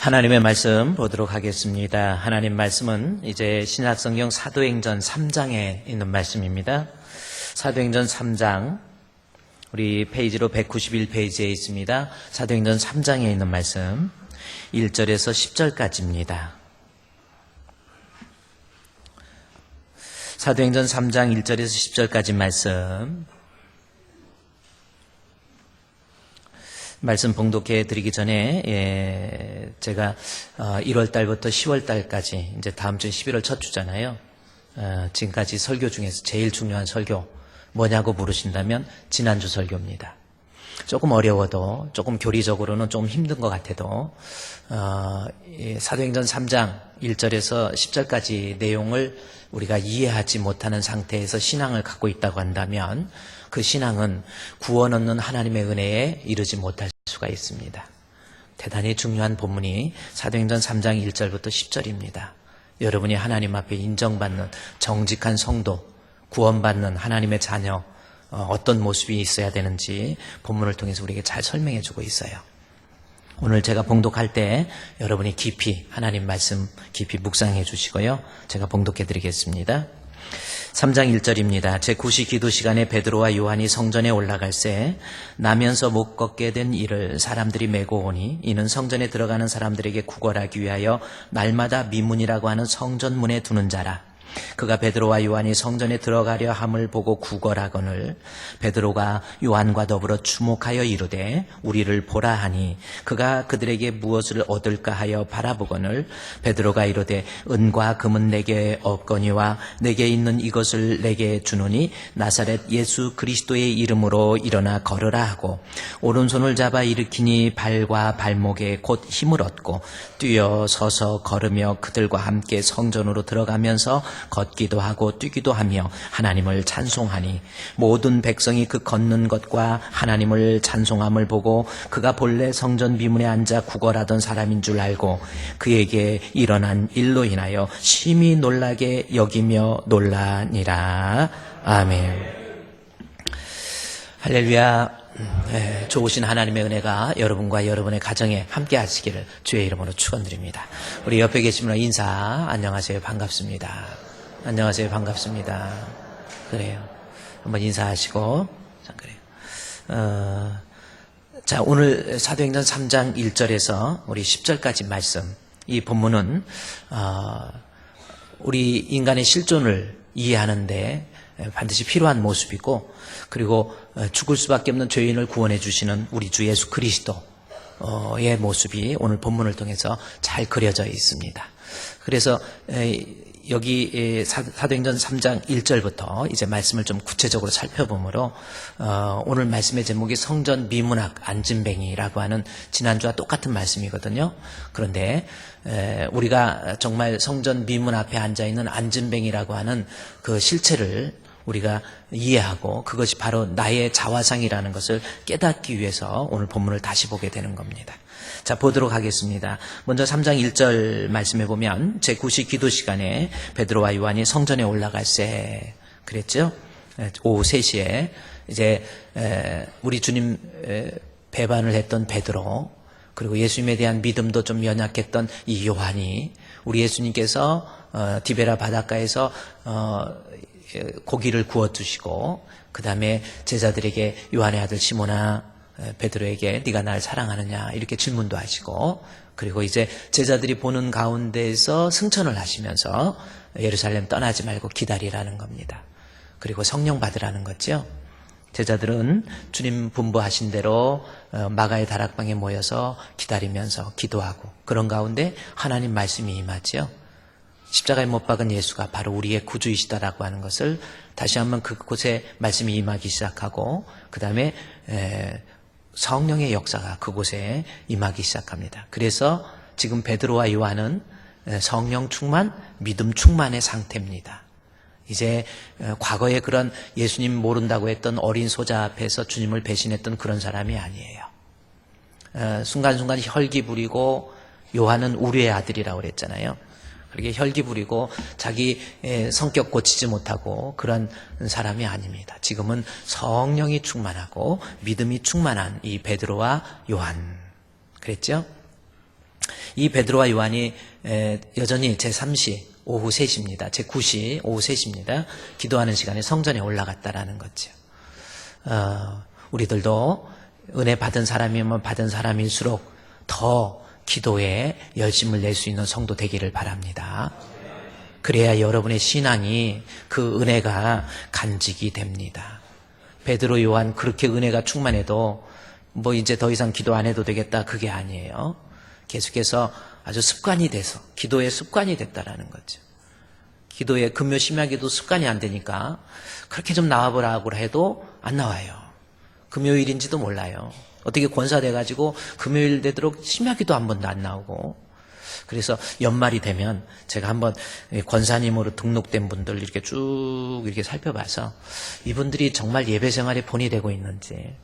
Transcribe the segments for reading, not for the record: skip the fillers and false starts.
하나님의 말씀 보도록 하겠습니다. 하나님 말씀은 이제 신약성경 사도행전 3장에 있는 말씀입니다. 사도행전 3장, 우리 페이지로 191페이지에 있습니다. 사도행전 3장에 있는 말씀 1절에서 10절까지입니다. 사도행전 3장 1절에서 10절까지 말씀 봉독해 드리기 전에 제가 1월 달부터 10월 달까지 이제 다음 주 11월 첫 주잖아요. 지금까지 설교 중에서 제일 중요한 설교 뭐냐고 물으신다면 지난주 설교입니다. 조금 어려워도 조금 교리적으로는 좀 힘든 것 같아도 사도행전 3장 1절에서 10절까지 내용을 우리가 이해하지 못하는 상태에서 신앙을 갖고 있다고 한다면 그 신앙은 구원 얻는 하나님의 은혜에 이르지 못할 수가 있습니다. 대단히 중요한 본문이 사도행전 3장 1절부터 10절입니다. 여러분이 하나님 앞에 인정받는 정직한 성도, 구원받는 하나님의 자녀, 어떤 모습이 있어야 되는지 본문을 통해서 우리에게 잘 설명해 주고 있어요. 오늘 제가 봉독할 때 여러분이 깊이 하나님 말씀 깊이 묵상해 주시고요. 제가 봉독해 드리겠습니다. 3장 1절입니다. 제9시 기도 시간에 베드로와 요한이 성전에 올라갈새 나면서 못 걷게 된 이를 사람들이 메고 오니 이는 성전에 들어가는 사람들에게 구걸하기 위하여 날마다 미문이라고 하는 성전문에 두는 자라. 그가 베드로와 요한이 성전에 들어가려 함을 보고 구걸하거늘 베드로가 요한과 더불어 주목하여 이르되 우리를 보라 하니 그가 그들에게 무엇을 얻을까 하여 바라보거늘 베드로가 이르되 은과 금은 내게 없거니와 내게 있는 이것을 내게 주노니 나사렛 예수 그리스도의 이름으로 일어나 걸으라 하고 오른손을 잡아 일으키니 발과 발목에 곧 힘을 얻고 뛰어 서서 걸으며 그들과 함께 성전으로 들어가면서 걷기도 하고 뛰기도 하며 하나님을 찬송하니 모든 백성이 그 걷는 것과 하나님을 찬송함을 보고 그가 본래 성전 비문에 앉아 구걸하던 사람인 줄 알고 그에게 일어난 일로 인하여 심히 놀라게 여기며 놀라니라. 아멘. 할렐루야. 좋으신 하나님의 은혜가 여러분과 여러분의 가정에 함께 하시기를 주의 이름으로 축원드립니다. 우리 옆에 계신 분 인사, 안녕하세요, 반갑습니다. 안녕하세요, 반갑습니다. 그래요. 한번 인사하시고. 자, 그래요. 자, 오늘 사도행전 3장 1절에서 우리 10절까지 말씀. 이 본문은 우리 인간의 실존을 이해하는데 반드시 필요한 모습이고, 그리고 죽을 수밖에 없는 죄인을 구원해 주시는 우리 주 예수 그리스도의 모습이 오늘 본문을 통해서 잘 그려져 있습니다. 그래서 여기 사도행전 3장 1절부터 이제 말씀을 좀 구체적으로 살펴보므로 오늘 말씀의 제목이 성전 미문학 안진뱅이라고 하는 지난주와 똑같은 말씀이거든요. 그런데 우리가 정말 성전 미문 앞에 앉아있는 안진뱅이라고 하는 그 실체를 우리가 이해하고 그것이 바로 나의 자화상이라는 것을 깨닫기 위해서 오늘 본문을 다시 보게 되는 겁니다. 자, 보도록 하겠습니다. 먼저 3장 1절 말씀해 보면 제9시 기도 시간에 베드로와 요한이 성전에 올라갈새 그랬죠? 오후 3시에 이제 우리 주님 배반을 했던 베드로, 그리고 예수님에 대한 믿음도 좀 연약했던 이 요한이 우리 예수님께서 디베라 바닷가에서 고기를 구워 주시고 그 다음에 제자들에게 요한의 아들 시몬아, 베드로에게 네가 날 사랑하느냐 이렇게 질문도 하시고, 그리고 이제 제자들이 보는 가운데에서 승천을 하시면서 예루살렘 떠나지 말고 기다리라는 겁니다. 그리고 성령 받으라는 거죠. 제자들은 주님 분부하신 대로 마가의 다락방에 모여서 기다리면서 기도하고, 그런 가운데 하나님 말씀이 임하죠. 십자가에 못 박은 예수가 바로 우리의 구주이시다라고 하는 것을 다시 한번 그곳에 말씀이 임하기 시작하고, 그 다음에 성령의 역사가 그곳에 임하기 시작합니다. 그래서 지금 베드로와 요한은 성령 충만, 믿음 충만의 상태입니다. 이제 과거에 그런 예수님 모른다고 했던 어린 소자 앞에서 주님을 배신했던 그런 사람이 아니에요. 순간순간 혈기 부리고, 요한은 우리의 아들이라고 그랬잖아요. 그렇게 혈기 부리고 자기 성격 고치지 못하고 그런 사람이 아닙니다. 지금은 성령이 충만하고 믿음이 충만한 이 베드로와 요한, 그랬죠? 이 베드로와 요한이 여전히 제3시 오후 3시입니다. 제9시 오후 3시입니다. 기도하는 시간에 성전에 올라갔다라는 거죠. 우리들도 은혜 받은 사람이면 받은 사람일수록 더 기도에 열심을 낼 수 있는 성도 되기를 바랍니다. 그래야 여러분의 신앙이 그 은혜가 간직이 됩니다. 베드로 요한 그렇게 은혜가 충만해도 뭐 이제 더 이상 기도 안 해도 되겠다 그게 아니에요. 계속해서 아주 습관이 돼서 기도의 습관이 됐다라는 거죠. 기도에 금요 심야기도 습관이 안 되니까 그렇게 좀 나와보라고 해도 안 나와요. 금요일인지도 몰라요. 어떻게 권사돼가지고 금요일 되도록 심야기도 한 번도 안 나오고. 그래서 연말이 되면 제가 한번 권사님으로 등록된 분들 이렇게 쭉 이렇게 살펴봐서 이분들이 정말 예배 생활에 본이 되고 있는지.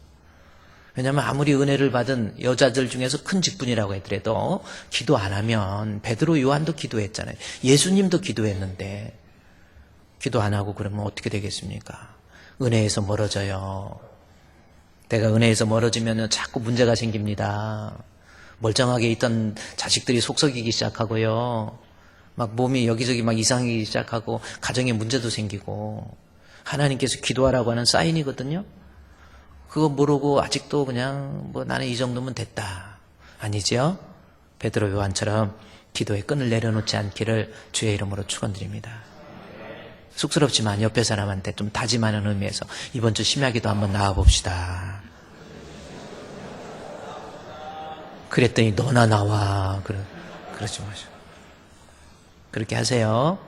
왜냐하면 아무리 은혜를 받은 여자들 중에서 큰 직분이라고 하더라도 기도 안 하면 베드로 요한도 기도했잖아요. 예수님도 기도했는데 기도 안 하고 그러면 어떻게 되겠습니까? 은혜에서 멀어져요. 내가 은혜에서 멀어지면 자꾸 문제가 생깁니다. 멀쩡하게 있던 자식들이 속썩이기 시작하고요. 막 몸이 여기저기 막 이상하기 시작하고 가정에 문제도 생기고 하나님께서 기도하라고 하는 사인이거든요. 그거 모르고 아직도 그냥 뭐 나는 이 정도면 됐다. 아니죠? 베드로 요한처럼 기도의 끈을 내려놓지 않기를 주의 이름으로 축원드립니다. 쑥스럽지만 옆에 사람한테 좀 다짐하는 의미에서 이번 주 심야기도 한번 나와봅시다. 그랬더니 너나 나와. 그러지 마시고. 그렇게 하세요.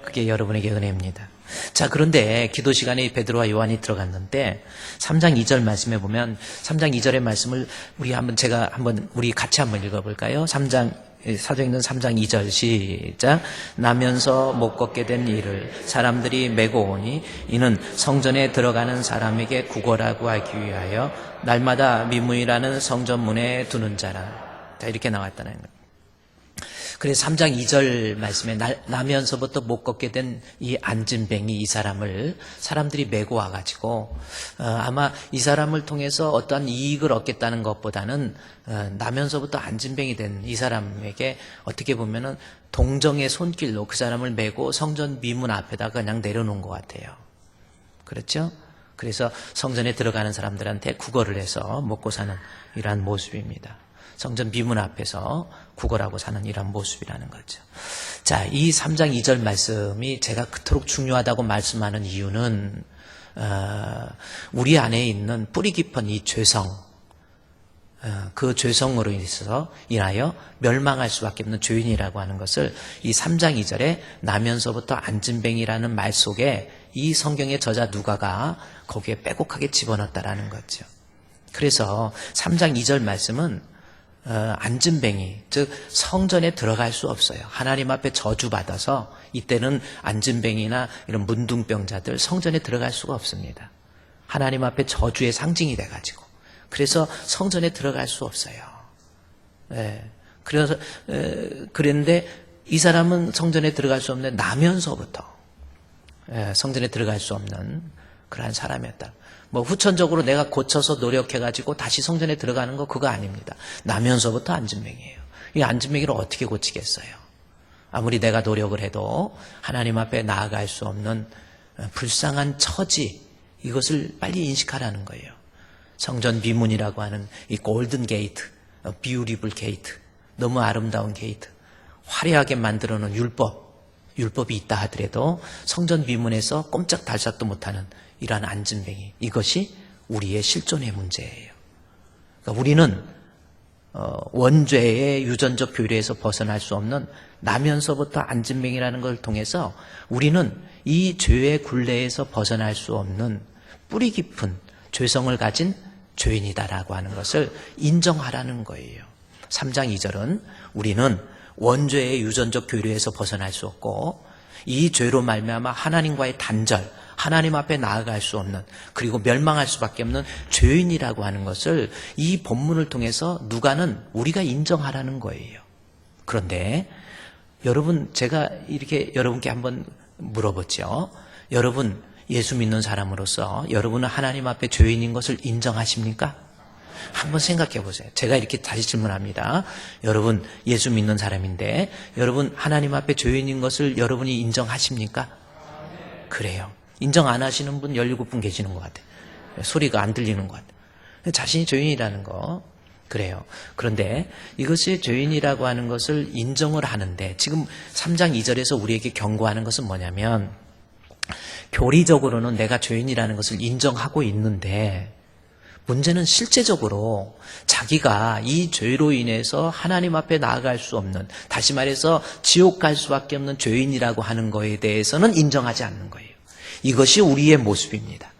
그게 여러분에게 은혜입니다. 자, 그런데 기도 시간에 베드로와 요한이 들어갔는데 3장 2절 말씀해 보면 3장 2절의 말씀을 우리 같이 한번 읽어볼까요? 사도행전 3장 2절 시작. 나면서 못 걷게 된 이를 사람들이 메고 오니 이는 성전에 들어가는 사람에게 구걸하고 하기 위하여 날마다 미문이라는 성전문에 두는 자라. 자, 이렇게 나왔다는 거예요. 그래서 3장 2절 말씀에 나면서부터 못 걷게 된 이 안진뱅이 이 사람을 사람들이 메고 와가지고 아마 이 사람을 통해서 어떠한 이익을 얻겠다는 것보다는 나면서부터 안진뱅이 된 이 사람에게 어떻게 보면은 동정의 손길로 그 사람을 메고 성전 미문 앞에다 그냥 내려놓은 것 같아요. 그렇죠? 그래서 성전에 들어가는 사람들한테 구걸을 해서 먹고 사는 이러한 모습입니다. 성전 미문 앞에서 구걸하고 사는 이런 모습이라는 거죠. 자, 이 3장 2절 말씀이 제가 그토록 중요하다고 말씀하는 이유는 우리 안에 있는 뿌리 깊은 이 죄성, 그 죄성으로 인하여 멸망할 수밖에 없는 죄인이라고 하는 것을 이 3장 2절에 나면서부터 안진뱅이라는 말 속에 이 성경의 저자 누가가 거기에 빼곡하게 집어넣었다라는 거죠. 그래서 3장 2절 말씀은 안진뱅이, 즉 성전에 들어갈 수 없어요. 하나님 앞에 저주받아서 이때는 안진뱅이나 이런 문둥병자들 성전에 들어갈 수가 없습니다. 하나님 앞에 저주의 상징이 돼가지고 그래서 성전에 들어갈 수 없어요. 그래서 그런데 이 사람은 성전에 들어갈 수 없는데 나면서부터 성전에 들어갈 수 없는 그러한 사람이었다. 뭐 후천적으로 내가 고쳐서 노력해가지고 다시 성전에 들어가는 거 그거 아닙니다. 나면서부터 안진뱅이에요. 이 안진뱅이를 어떻게 고치겠어요? 아무리 내가 노력을 해도 하나님 앞에 나아갈 수 없는 불쌍한 처지, 이것을 빨리 인식하라는 거예요. 성전 미문이라고 하는 이 골든 게이트, 비우리블 게이트, 너무 아름다운 게이트, 화려하게 만들어 놓은 율법이 있다 하더라도 성전 미문에서 꼼짝달싹도 못하는 이러한 안진뱅이, 이것이 우리의 실존의 문제예요. 그러니까 우리는 원죄의 유전적 교류에서 벗어날 수 없는 나면서부터 안진뱅이라는 걸 통해서 우리는 이 죄의 굴레에서 벗어날 수 없는 뿌리 깊은 죄성을 가진 죄인이다라고 하는 것을 인정하라는 거예요. 3장 2절은 우리는 원죄의 유전적 교류에서 벗어날 수 없고 이 죄로 말미암아 하나님과의 단절, 하나님 앞에 나아갈 수 없는, 그리고 멸망할 수밖에 없는 죄인이라고 하는 것을 이 본문을 통해서 누가는 우리가 인정하라는 거예요. 그런데 여러분, 제가 이렇게 여러분께 한번 물어보죠. 여러분, 예수 믿는 사람으로서 여러분은 하나님 앞에 죄인인 것을 인정하십니까? 한번 생각해 보세요. 제가 이렇게 다시 질문합니다. 여러분 예수 믿는 사람인데 여러분 하나님 앞에 죄인인 것을 여러분이 인정하십니까? 그래요. 인정 안 하시는 분 17분 계시는 것 같아요. 소리가 안 들리는 것 같아요. 자신이 죄인이라는 거. 그래요. 그런데 이것이 죄인이라고 하는 것을 인정을 하는데 지금 3장 2절에서 우리에게 경고하는 것은 뭐냐면 교리적으로는 내가 죄인이라는 것을 인정하고 있는데 문제는 실제적으로 자기가 이 죄로 인해서 하나님 앞에 나아갈 수 없는, 다시 말해서 지옥 갈 수밖에 없는 죄인이라고 하는 거에 대해서는 인정하지 않는 거예요. 이것이 우리의 모습입니다.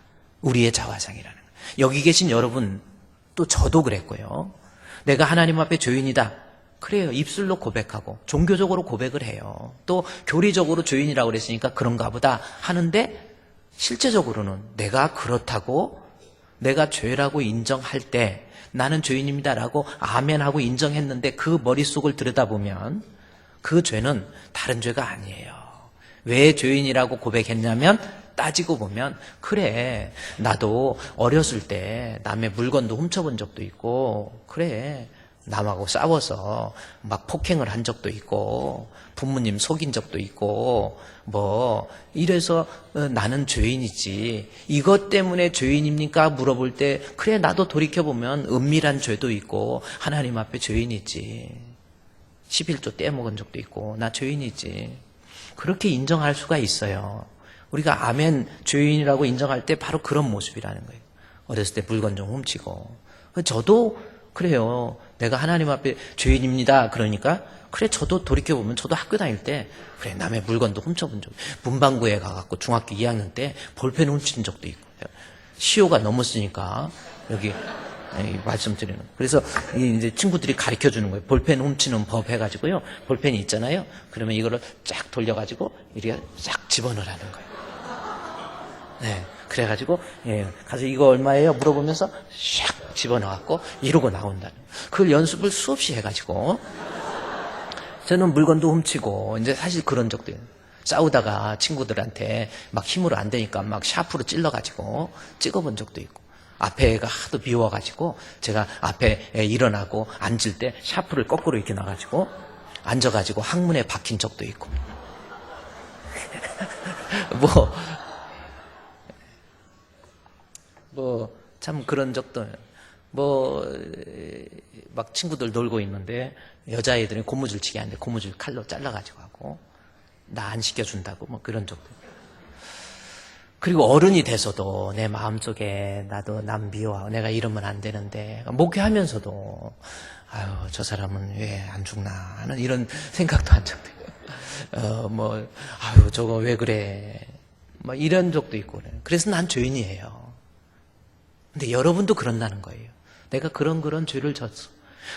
우리의 자화상이라는 거예요. 여기 계신 여러분, 또 저도 그랬고요. 내가 하나님 앞에 죄인이다. 그래요. 입술로 고백하고 종교적으로 고백을 해요. 또 교리적으로 죄인이라고 그랬으니까 그런가 보다 하는데 실제적으로는 내가 그렇다고 내가 죄라고 인정할 때 나는 죄인입니다라고 아멘하고 인정했는데 그 머릿속을 들여다보면 그 죄는 다른 죄가 아니에요. 왜 죄인이라고 고백했냐면 따지고 보면 그래 나도 어렸을 때 남의 물건도 훔쳐본 적도 있고 그래 남하고 싸워서 막 폭행을 한 적도 있고 부모님 속인 적도 있고 뭐 이래서 나는 죄인이지 이것 때문에 죄인입니까? 물어볼 때 그래 나도 돌이켜보면 은밀한 죄도 있고 하나님 앞에 죄인이지 11조 떼먹은 적도 있고 나 죄인이지 그렇게 인정할 수가 있어요. 우리가 아멘 죄인이라고 인정할 때 바로 그런 모습이라는 거예요. 어렸을 때 물건 좀 훔치고 저도 그래요. 내가 하나님 앞에 죄인입니다. 그러니까 그래 저도 돌이켜보면 저도 학교 다닐 때 그래 남의 물건도 훔쳐본 적 문방구에 가갖고 중학교 2학년 때 볼펜 훔친 적도 있고 시효가 넘었으니까 여기 말씀드리는 거예요. 그래서 이제 친구들이 가르쳐주는 거예요. 볼펜 훔치는 법 해가지고요. 볼펜이 있잖아요. 그러면 이거를 쫙 돌려가지고 이렇게 쫙 집어넣으라는 거예요. 네. 그래가지고 가서 이거 얼마예요? 물어보면서 샥 집어넣었고 이러고 나온다는 그걸 연습을 수없이 해가지고 저는 물건도 훔치고 이제 사실 그런 적도 있어요. 싸우다가 친구들한테 막 힘으로 안 되니까 막 샤프로 찔러가지고 찍어본 적도 있고 앞에가 하도 미워가지고 제가 앞에 일어나고 앉을 때 샤프를 거꾸로 이렇게 놔가지고 앉아가지고 항문에 박힌 적도 있고 참 그런 적도 막 친구들 놀고 있는데 여자애들이 고무줄 치게 하는데 고무줄 칼로 잘라가지고 하고 나 안 시켜준다고 뭐 그런 적도 그리고 어른이 돼서도 내 마음속에 나도 남 미워하고 내가 이러면 안 되는데 목회하면서도 아유 저 사람은 왜 안 죽나 하는 이런 생각도 한 적도 있고 아유 저거 왜 그래 뭐 이런 적도 있고 그래. 그래서 난 죄인이에요. 근데 여러분도 그런다는 거예요. 내가 그런 죄를 졌어.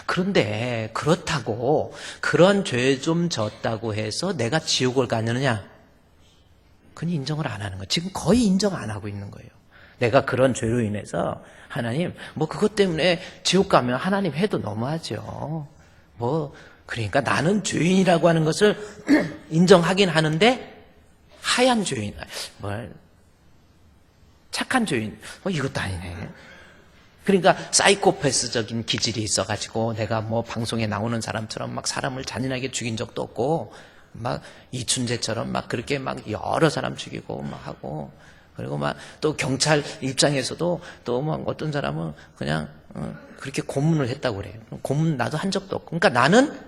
그런데 그렇다고 그런 죄 좀 졌다고 해서 내가 지옥을 가느냐? 그건 인정을 안 하는 거예요. 지금 거의 인정 안 하고 있는 거예요. 내가 그런 죄로 인해서 하나님 그것 때문에 지옥 가면 하나님 해도 너무하죠. 그러니까 나는 죄인이라고 하는 것을 인정하긴 하는데 하얀 죄인 착한 죄인 이것도 아니네. 그러니까 사이코패스적인 기질이 있어가지고 내가 방송에 나오는 사람처럼 막 사람을 잔인하게 죽인 적도 없고 막 이춘재처럼 막 그렇게 막 여러 사람 죽이고 막 하고 그리고 막 또 경찰 입장에서도 또 막 어떤 사람은 그냥 그렇게 고문을 했다고 그래요. 고문 나도 한 적도 없고 그러니까 나는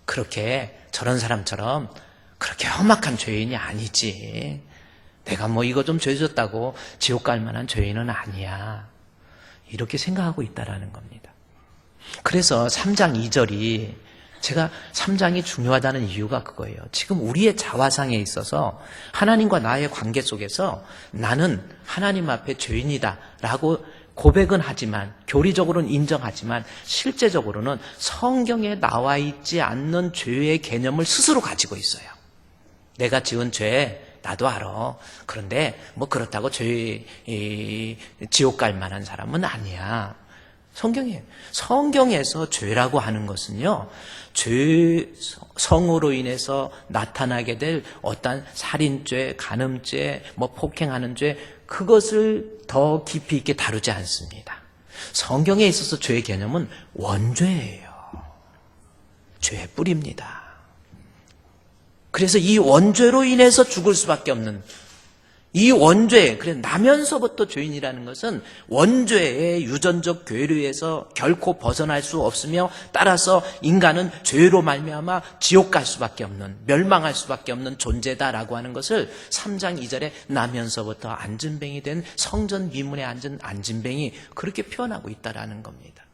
그렇게 저런 사람처럼 그렇게 험악한 죄인이 아니지. 내가 이거 좀 죄 졌다고 지옥 갈 만한 죄인은 아니야. 이렇게 생각하고 있다라는 겁니다. 그래서 3장 2절이 제가 3장이 중요하다는 이유가 그거예요. 지금 우리의 자화상에 있어서 하나님과 나의 관계 속에서 나는 하나님 앞에 죄인이다 라고 고백은 하지만 교리적으로는 인정하지만 실제적으로는 성경에 나와 있지 않는 죄의 개념을 스스로 가지고 있어요. 내가 지은 죄 나도 알아. 그런데 그렇다고 지옥 갈 만한 사람은 아니야. 성경에서 죄라고 하는 것은요, 성으로 인해서 나타나게 될 어떤 살인죄, 간음죄, 폭행하는 죄, 그것을 더 깊이 있게 다루지 않습니다. 성경에 있어서 죄의 개념은 원죄예요. 죄의 뿌리입니다. 그래서 이 원죄로 인해서 죽을 수밖에 없는 이 원죄, 그래서 나면서부터 죄인이라는 것은 원죄의 유전적 괴류에서 결코 벗어날 수 없으며 따라서 인간은 죄로 말미암아 지옥 갈 수밖에 없는, 멸망할 수밖에 없는 존재다라고 하는 것을 3장 2절에 나면서부터 안진뱅이 된 성전 미문에 앉은 안진뱅이 그렇게 표현하고 있다라는 겁니다.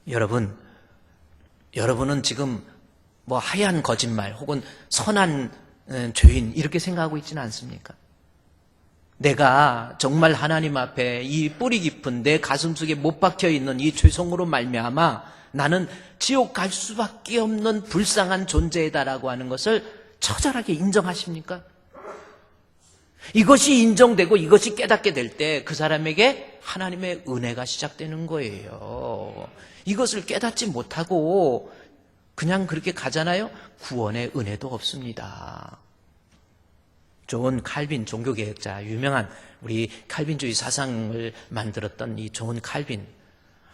여러분은 지금 뭐 하얀 거짓말 혹은 선한 죄인 이렇게 생각하고 있지는 않습니까? 내가 정말 하나님 앞에 이 뿌리 깊은 내 가슴속에 못 박혀 있는 이 죄성으로 말미암아 나는 지옥 갈 수밖에 없는 불쌍한 존재다라고 하는 것을 처절하게 인정하십니까? 이것이 인정되고 이것이 깨닫게 될 때 그 사람에게 하나님의 은혜가 시작되는 거예요. 이것을 깨닫지 못하고 그냥 그렇게 가잖아요? 구원의 은혜도 없습니다. 존 칼빈 종교개혁자, 유명한 우리 칼빈주의 사상을 만들었던 이 존 칼빈,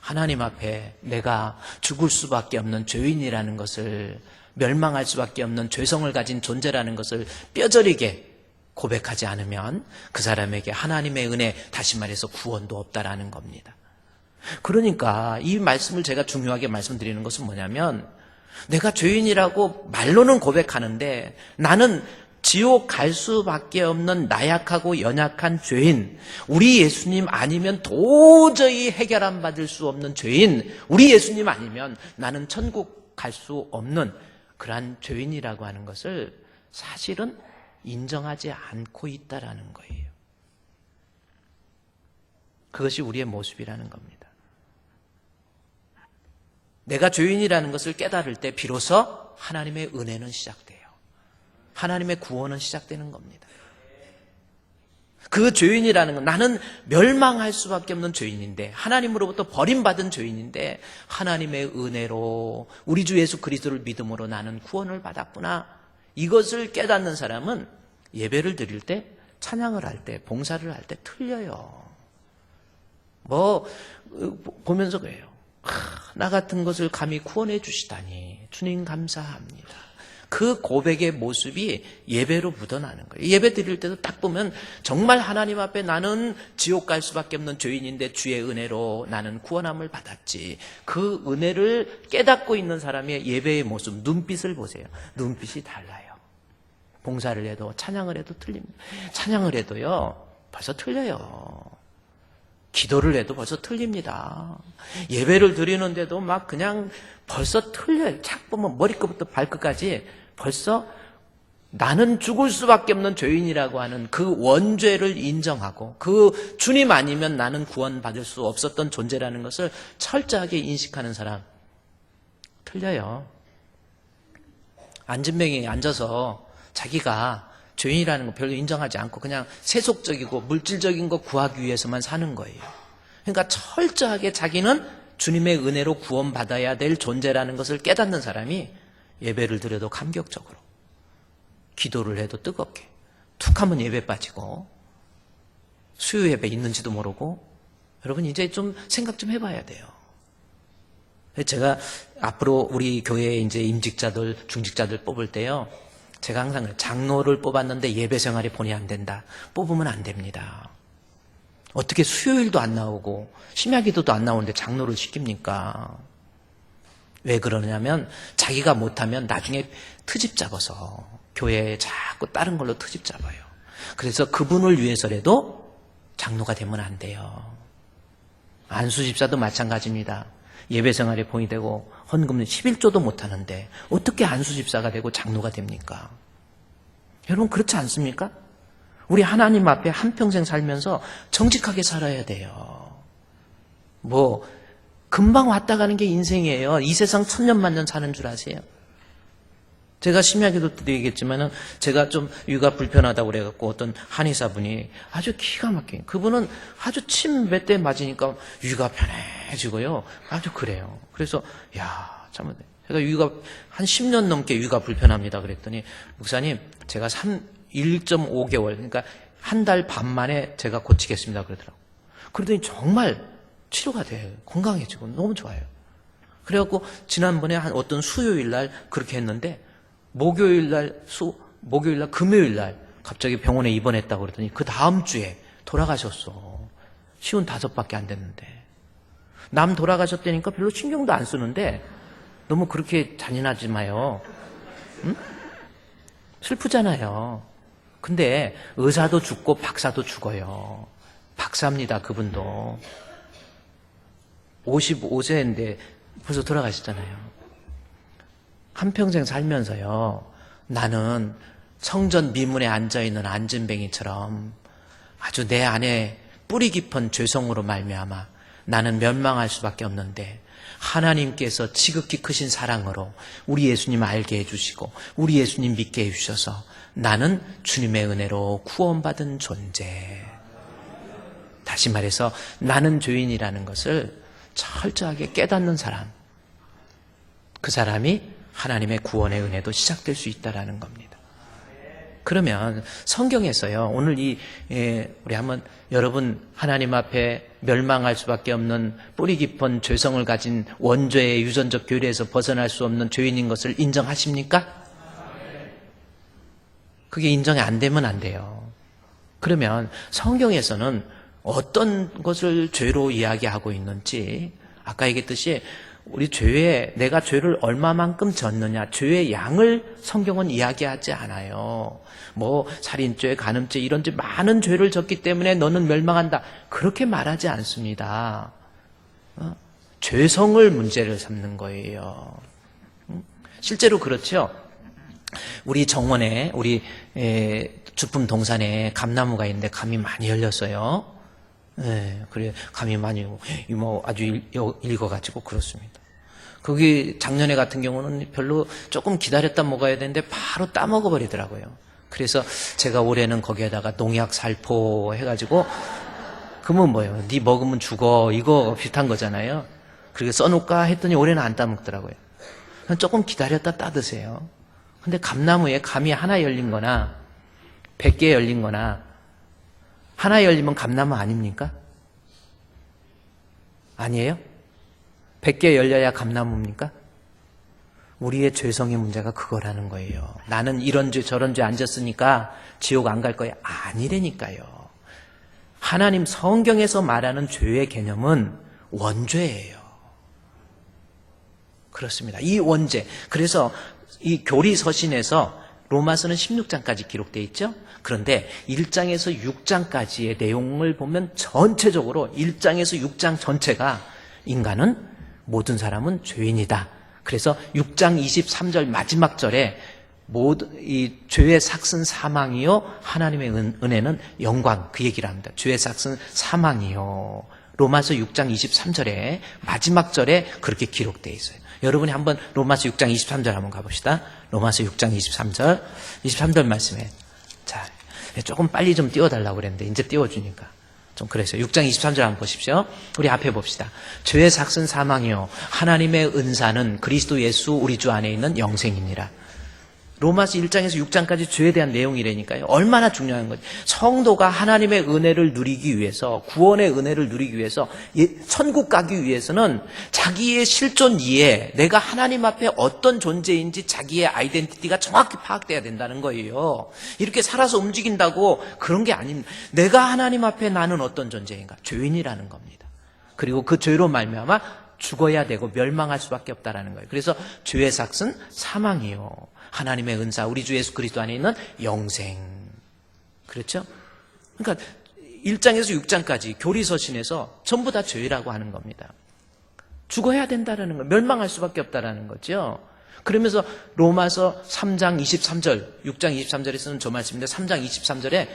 하나님 앞에 내가 죽을 수밖에 없는 죄인이라는 것을, 멸망할 수밖에 없는 죄성을 가진 존재라는 것을 뼈저리게 고백하지 않으면 그 사람에게 하나님의 은혜, 다시 말해서 구원도 없다라는 겁니다. 그러니까 이 말씀을 제가 중요하게 말씀드리는 것은 뭐냐면, 내가 죄인이라고 말로는 고백하는데 나는 지옥 갈 수밖에 없는 나약하고 연약한 죄인, 우리 예수님 아니면 도저히 해결 안 받을 수 없는 죄인, 우리 예수님 아니면 나는 천국 갈 수 없는 그러한 죄인이라고 하는 것을 사실은 인정하지 않고 있다라는 거예요. 그것이 우리의 모습이라는 겁니다. 내가 죄인이라는 것을 깨달을 때 비로소 하나님의 은혜는 시작돼요. 하나님의 구원은 시작되는 겁니다. 그 죄인이라는 건 나는 멸망할 수밖에 없는 죄인인데, 하나님으로부터 버림받은 죄인인데 하나님의 은혜로 우리 주 예수 그리스도를 믿음으로 나는 구원을 받았구나. 이것을 깨닫는 사람은 예배를 드릴 때, 찬양을 할 때, 봉사를 할 때 틀려요. 보면서 그래요. 나 같은 것을 감히 구원해 주시다니 주님 감사합니다. 그 고백의 모습이 예배로 묻어나는 거예요. 예배 드릴 때도 딱 보면 정말 하나님 앞에 나는 지옥 갈 수밖에 없는 죄인인데 주의 은혜로 나는 구원함을 받았지. 그 은혜를 깨닫고 있는 사람의 예배의 모습, 눈빛을 보세요. 눈빛이 달라요. 봉사를 해도 찬양을 해도 틀립니다. 찬양을 해도요 벌써 틀려요. 기도를 해도 벌써 틀립니다. 예배를 드리는데도 막 그냥 벌써 틀려요. 착 보면 머리끝부터 발끝까지 벌써 나는 죽을 수밖에 없는 죄인이라고 하는 그 원죄를 인정하고 그 주님 아니면 나는 구원받을 수 없었던 존재라는 것을 철저하게 인식하는 사람 틀려요. 안진뱅이 앉아서 자기가 죄인이라는 거 별로 인정하지 않고 그냥 세속적이고 물질적인 거 구하기 위해서만 사는 거예요. 그러니까 철저하게 자기는 주님의 은혜로 구원받아야 될 존재라는 것을 깨닫는 사람이 예배를 드려도 감격적으로, 기도를 해도 뜨겁게, 툭 하면 예배 빠지고 수요 예배 있는지도 모르고. 여러분 이제 좀 생각 좀 해봐야 돼요. 제가 앞으로 우리 교회에 이제 임직자들, 중직자들 뽑을 때요, 제가 항상 장로를 뽑았는데 예배 생활이 본의 안 된다. 뽑으면 안 됩니다. 어떻게 수요일도 안 나오고 심야기도도 안 나오는데 장로를 시킵니까? 왜 그러냐면 자기가 못하면 나중에 트집 잡아서 교회에 자꾸 다른 걸로 트집 잡아요. 그래서 그분을 위해서라도 장로가 되면 안 돼요. 안수집사도 마찬가지입니다. 예배 생활에 본이 되고 헌금은 11조도 못하는데 어떻게 안수집사가 되고 장로가 됩니까? 여러분 그렇지 않습니까? 우리 하나님 앞에 한평생 살면서 정직하게 살아야 돼요. 금방 왔다 가는 게 인생이에요. 이 세상 천년만년 사는 줄 아세요? 제가 심야기도 때 얘기했지만은 제가 좀 위가 불편하다고 그래갖고 어떤 한의사분이 아주 기가 막힌, 그분은 아주 침 몇 대 맞으니까 위가 편해지고요. 아주 그래요. 그래서 참 제가 위가 한 10년 넘게 위가 불편합니다. 그랬더니 목사님 제가 1.5개월 그러니까 한 달 반 만에 제가 고치겠습니다. 그러더라고요. 그러더니 정말 치료가 돼요. 건강해지고 너무 좋아요. 그래갖고 지난번에 한 어떤 수요일 날 그렇게 했는데 목요일 날 금요일 날 갑자기 병원에 입원했다고 그러더니 그 다음 주에 돌아가셨어. 55밖에 안 됐는데. 남 돌아가셨다니까 별로 신경도 안 쓰는데 너무 그렇게 잔인하지 마요. 응? 슬프잖아요. 근데 의사도 죽고 박사도 죽어요. 박사입니다, 그분도. 55세인데 벌써 돌아가셨잖아요. 한평생 살면서요, 나는 성전 미문에 앉아있는 안진뱅이처럼 아주 내 안에 뿌리 깊은 죄성으로 말미암아 나는 멸망할 수밖에 없는데 하나님께서 지극히 크신 사랑으로 우리 예수님 알게 해주시고 우리 예수님 믿게 해주셔서 나는 주님의 은혜로 구원받은 존재. 다시 말해서 나는 죄인이라는 것을 철저하게 깨닫는 사람, 그 사람이 하나님의 구원의 은혜도 시작될 수 있다는 겁니다. 그러면 성경에서요, 오늘 우리 한번 여러분 하나님 앞에 멸망할 수밖에 없는 뿌리 깊은 죄성을 가진 원죄의 유전적 교리에서 벗어날 수 없는 죄인인 것을 인정하십니까? 그게 인정이 안 되면 안 돼요. 그러면 성경에서는 어떤 것을 죄로 이야기하고 있는지, 아까 얘기했듯이 우리 내가 죄를 얼마만큼 졌느냐, 죄의 양을 성경은 이야기하지 않아요. 뭐 살인죄, 간음죄 이런 죄 많은 죄를 졌기 때문에 너는 멸망한다, 그렇게 말하지 않습니다. 죄성을 문제를 삼는 거예요. 실제로 그렇죠. 우리 정원에, 우리 주품 동산에 감나무가 있는데 감이 많이 열렸어요. 네, 그래 감이 많이 아주 익어가지고 그렇습니다. 거기 작년에 같은 경우는 별로 조금 기다렸다 먹어야 되는데 바로 따 먹어버리더라고요. 그래서 제가 올해는 거기에다가 농약 살포 해가지고, 그러면 뭐예요? 네 먹으면 죽어, 이거 비슷한 거잖아요. 그렇게 써놓을까 했더니 올해는 안 따 먹더라고요. 조금 기다렸다 따 드세요. 근데 감나무에 감이 하나 열린 거나 100개 열린 거나, 하나 열리면 감나무 아닙니까? 아니에요? 100개 열려야 감나무입니까? 우리의 죄성의 문제가 그거라는 거예요. 나는 이런 죄 저런 죄 안 졌으니까 지옥 안 갈 거야. 아니라니까요. 하나님 성경에서 말하는 죄의 개념은 원죄예요. 그렇습니다. 이 원죄. 그래서 이 교리서신에서 로마서는 16장까지 기록되어 있죠. 그런데 1장에서 6장까지의 내용을 보면 전체적으로 1장에서 6장 전체가 인간은, 모든 사람은 죄인이다. 그래서 6장 23절 마지막 절에 이 죄의 삭은 사망이요 하나님의 은혜는 영광, 그 얘기를 합니다. 죄의 삭은 사망이요. 로마서 6장 23절에 마지막 절에 그렇게 기록되어 있어요. 여러분이 한번 로마서 6장 23절 한번 가봅시다. 로마서 6장 23절 말씀에, 자, 조금 빨리 좀 띄워달라고 그랬는데 이제 띄워주니까 좀 그래서 6장 23절 한번 보십시오. 우리 앞에 봅시다. 죄의 삭은 사망이요 하나님의 은사는 그리스도 예수 우리 주 안에 있는 영생이니라. 로마서 1장에서 6장까지 죄에 대한 내용이라니까요. 얼마나 중요한 거지. 성도가 하나님의 은혜를 누리기 위해서, 구원의 은혜를 누리기 위해서, 천국 가기 위해서는 자기의 실존 이해, 내가 하나님 앞에 어떤 존재인지 자기의 아이덴티티가 정확히 파악돼야 된다는 거예요. 이렇게 살아서 움직인다고 그런 게 아닙니다. 내가 하나님 앞에 나는 어떤 존재인가? 죄인이라는 겁니다. 그리고 그 죄로 말미암아 죽어야 되고 멸망할 수밖에 없다라는 거예요. 그래서 죄의 삭은 사망이요 하나님의 은사, 우리 주 예수 그리스도 안에 있는 영생. 그렇죠? 그러니까 1장에서 6장까지 교리서신에서 전부 다 죄라고 하는 겁니다. 죽어야 된다라는 거, 멸망할 수밖에 없다라는 거죠. 그러면서 로마서 3장 23절, 6장 23절에 쓰는 저 말씀인데 3장 23절에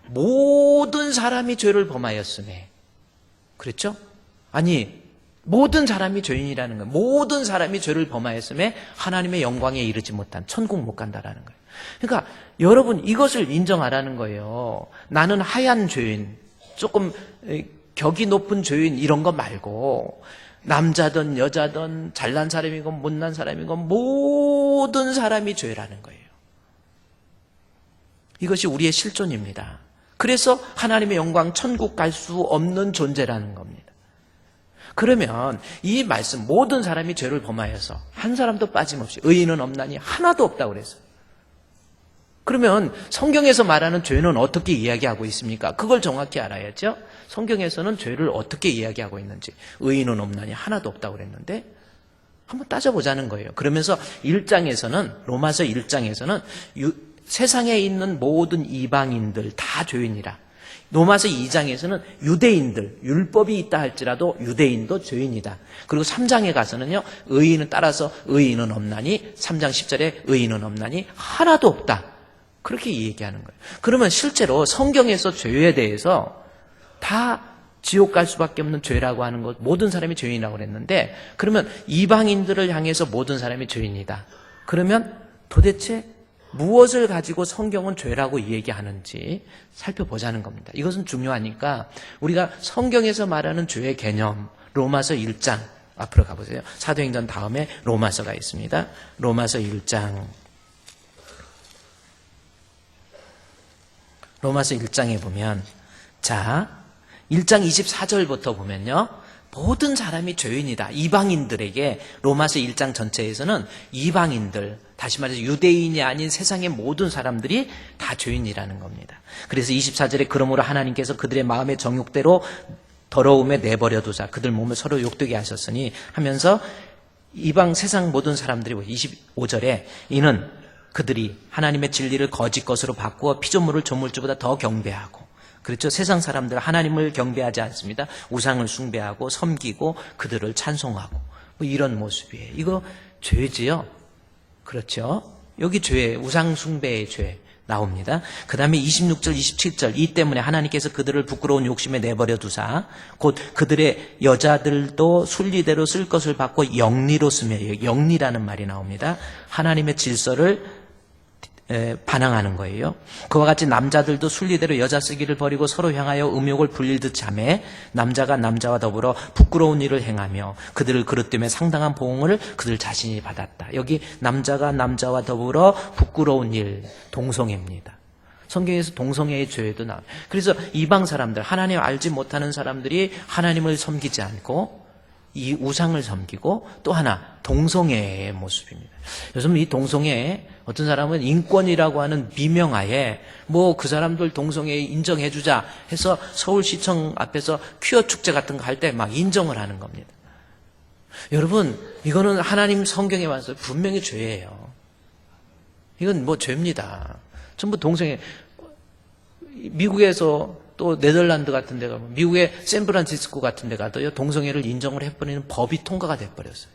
모든 사람이 죄를 범하였으매. 그렇죠? 아니, 모든 사람이 죄인이라는 거예요. 모든 사람이 죄를 범하였음에 하나님의 영광에 이르지 못한, 천국 못 간다라는 거예요. 그러니까 여러분 이것을 인정하라는 거예요. 나는 하얀 죄인, 조금 격이 높은 죄인 이런 거 말고 남자든 여자든 잘난 사람이건 못난 사람이건 모든 사람이 죄라는 거예요. 이것이 우리의 실존입니다. 그래서 하나님의 영광 천국 갈 수 없는 존재라는 겁니다. 그러면 이 말씀, 모든 사람이 죄를 범하여서 한 사람도 빠짐없이 의인은 없나니 하나도 없다고 그랬어요. 그러면 성경에서 말하는 죄는 어떻게 이야기하고 있습니까? 그걸 정확히 알아야죠. 성경에서는 죄를 어떻게 이야기하고 있는지, 의인은 없나니 하나도 없다고 그랬는데 한번 따져보자는 거예요. 그러면서 1장에서는, 로마서 1장에서는 세상에 있는 모든 이방인들 다 죄인이라. 로마서 2장에서는 유대인들, 율법이 있다 할지라도 유대인도 죄인이다. 그리고 3장에 가서는요, 의인은 따라서 의인은 없나니, 3장 10절에 의인은 없나니 하나도 없다. 그렇게 얘기하는 거예요. 그러면 실제로 성경에서 죄에 대해서 다 지옥 갈 수밖에 없는 죄라고 하는 것, 모든 사람이 죄인이라고 그랬는데, 그러면 이방인들을 향해서 모든 사람이 죄인이다. 그러면 도대체 무엇을 가지고 성경은 죄라고 얘기하는지 살펴보자는 겁니다. 이것은 중요하니까 우리가 성경에서 말하는 죄의 개념, 로마서 1장 앞으로 가보세요. 사도행전 다음에 로마서가 있습니다. 로마서 1장. 로마서 1장에 보면, 자, 1장 24절부터 보면요, 모든 사람이 죄인이다. 이방인들에게 로마서 1장 전체에서는 이방인들, 다시 말해서 유대인이 아닌 세상의 모든 사람들이 다 죄인이라는 겁니다. 그래서 24절에 그러므로 하나님께서 그들의 마음의 정욕대로 더러움에 내버려 두사 그들 몸을 서로 욕되게 하셨으니 하면서 이방 세상 모든 사람들이 25절에 이는 그들이 하나님의 진리를 거짓 것으로 바꾸어 피조물을 조물주보다 더 경배하고, 그렇죠. 세상 사람들 하나님을 경배하지 않습니다. 우상을 숭배하고 섬기고 그들을 찬송하고 뭐 이런 모습이에요. 이거 죄지요. 그렇죠. 여기 죄, 우상 숭배의 죄 나옵니다. 그 다음에 26절 27절 이 때문에 하나님께서 그들을 부끄러운 욕심에 내버려 두사 곧 그들의 여자들도 순리대로 쓸 것을 받고 영리로 쓰며, 영리라는 말이 나옵니다. 하나님의 질서를 반항하는 거예요. 그와 같이 남자들도 순리대로 여자 쓰기를 버리고 서로 향하여 음욕을 불릴 듯 자매 남자가 남자와 더불어 부끄러운 일을 행하며 그들을 그릇되며 상당한 보응을 그들 자신이 받았다. 여기 남자가 남자와 더불어 부끄러운 일, 동성애입니다. 성경에서 동성애의 죄도 나와요. 그래서 이방 사람들, 하나님 알지 못하는 사람들이 하나님을 섬기지 않고 이 우상을 섬기고, 또 하나 동성애의 모습입니다. 요즘 이 동성애, 어떤 사람은 인권이라고 하는 미명하에 뭐 그 사람들 동성애 인정해주자 해서 서울시청 앞에서 퀴어 축제 같은 거 할 때 막 인정을 하는 겁니다. 여러분, 이거는 하나님 성경에 와서 분명히 죄예요. 이건 뭐 죄입니다. 전부 동성애. 미국에서 또 네덜란드 같은 데 가면, 미국의 샌프란시스코 같은 데 가도요, 동성애를 인정을 해버리는 법이 통과가 돼버렸어요.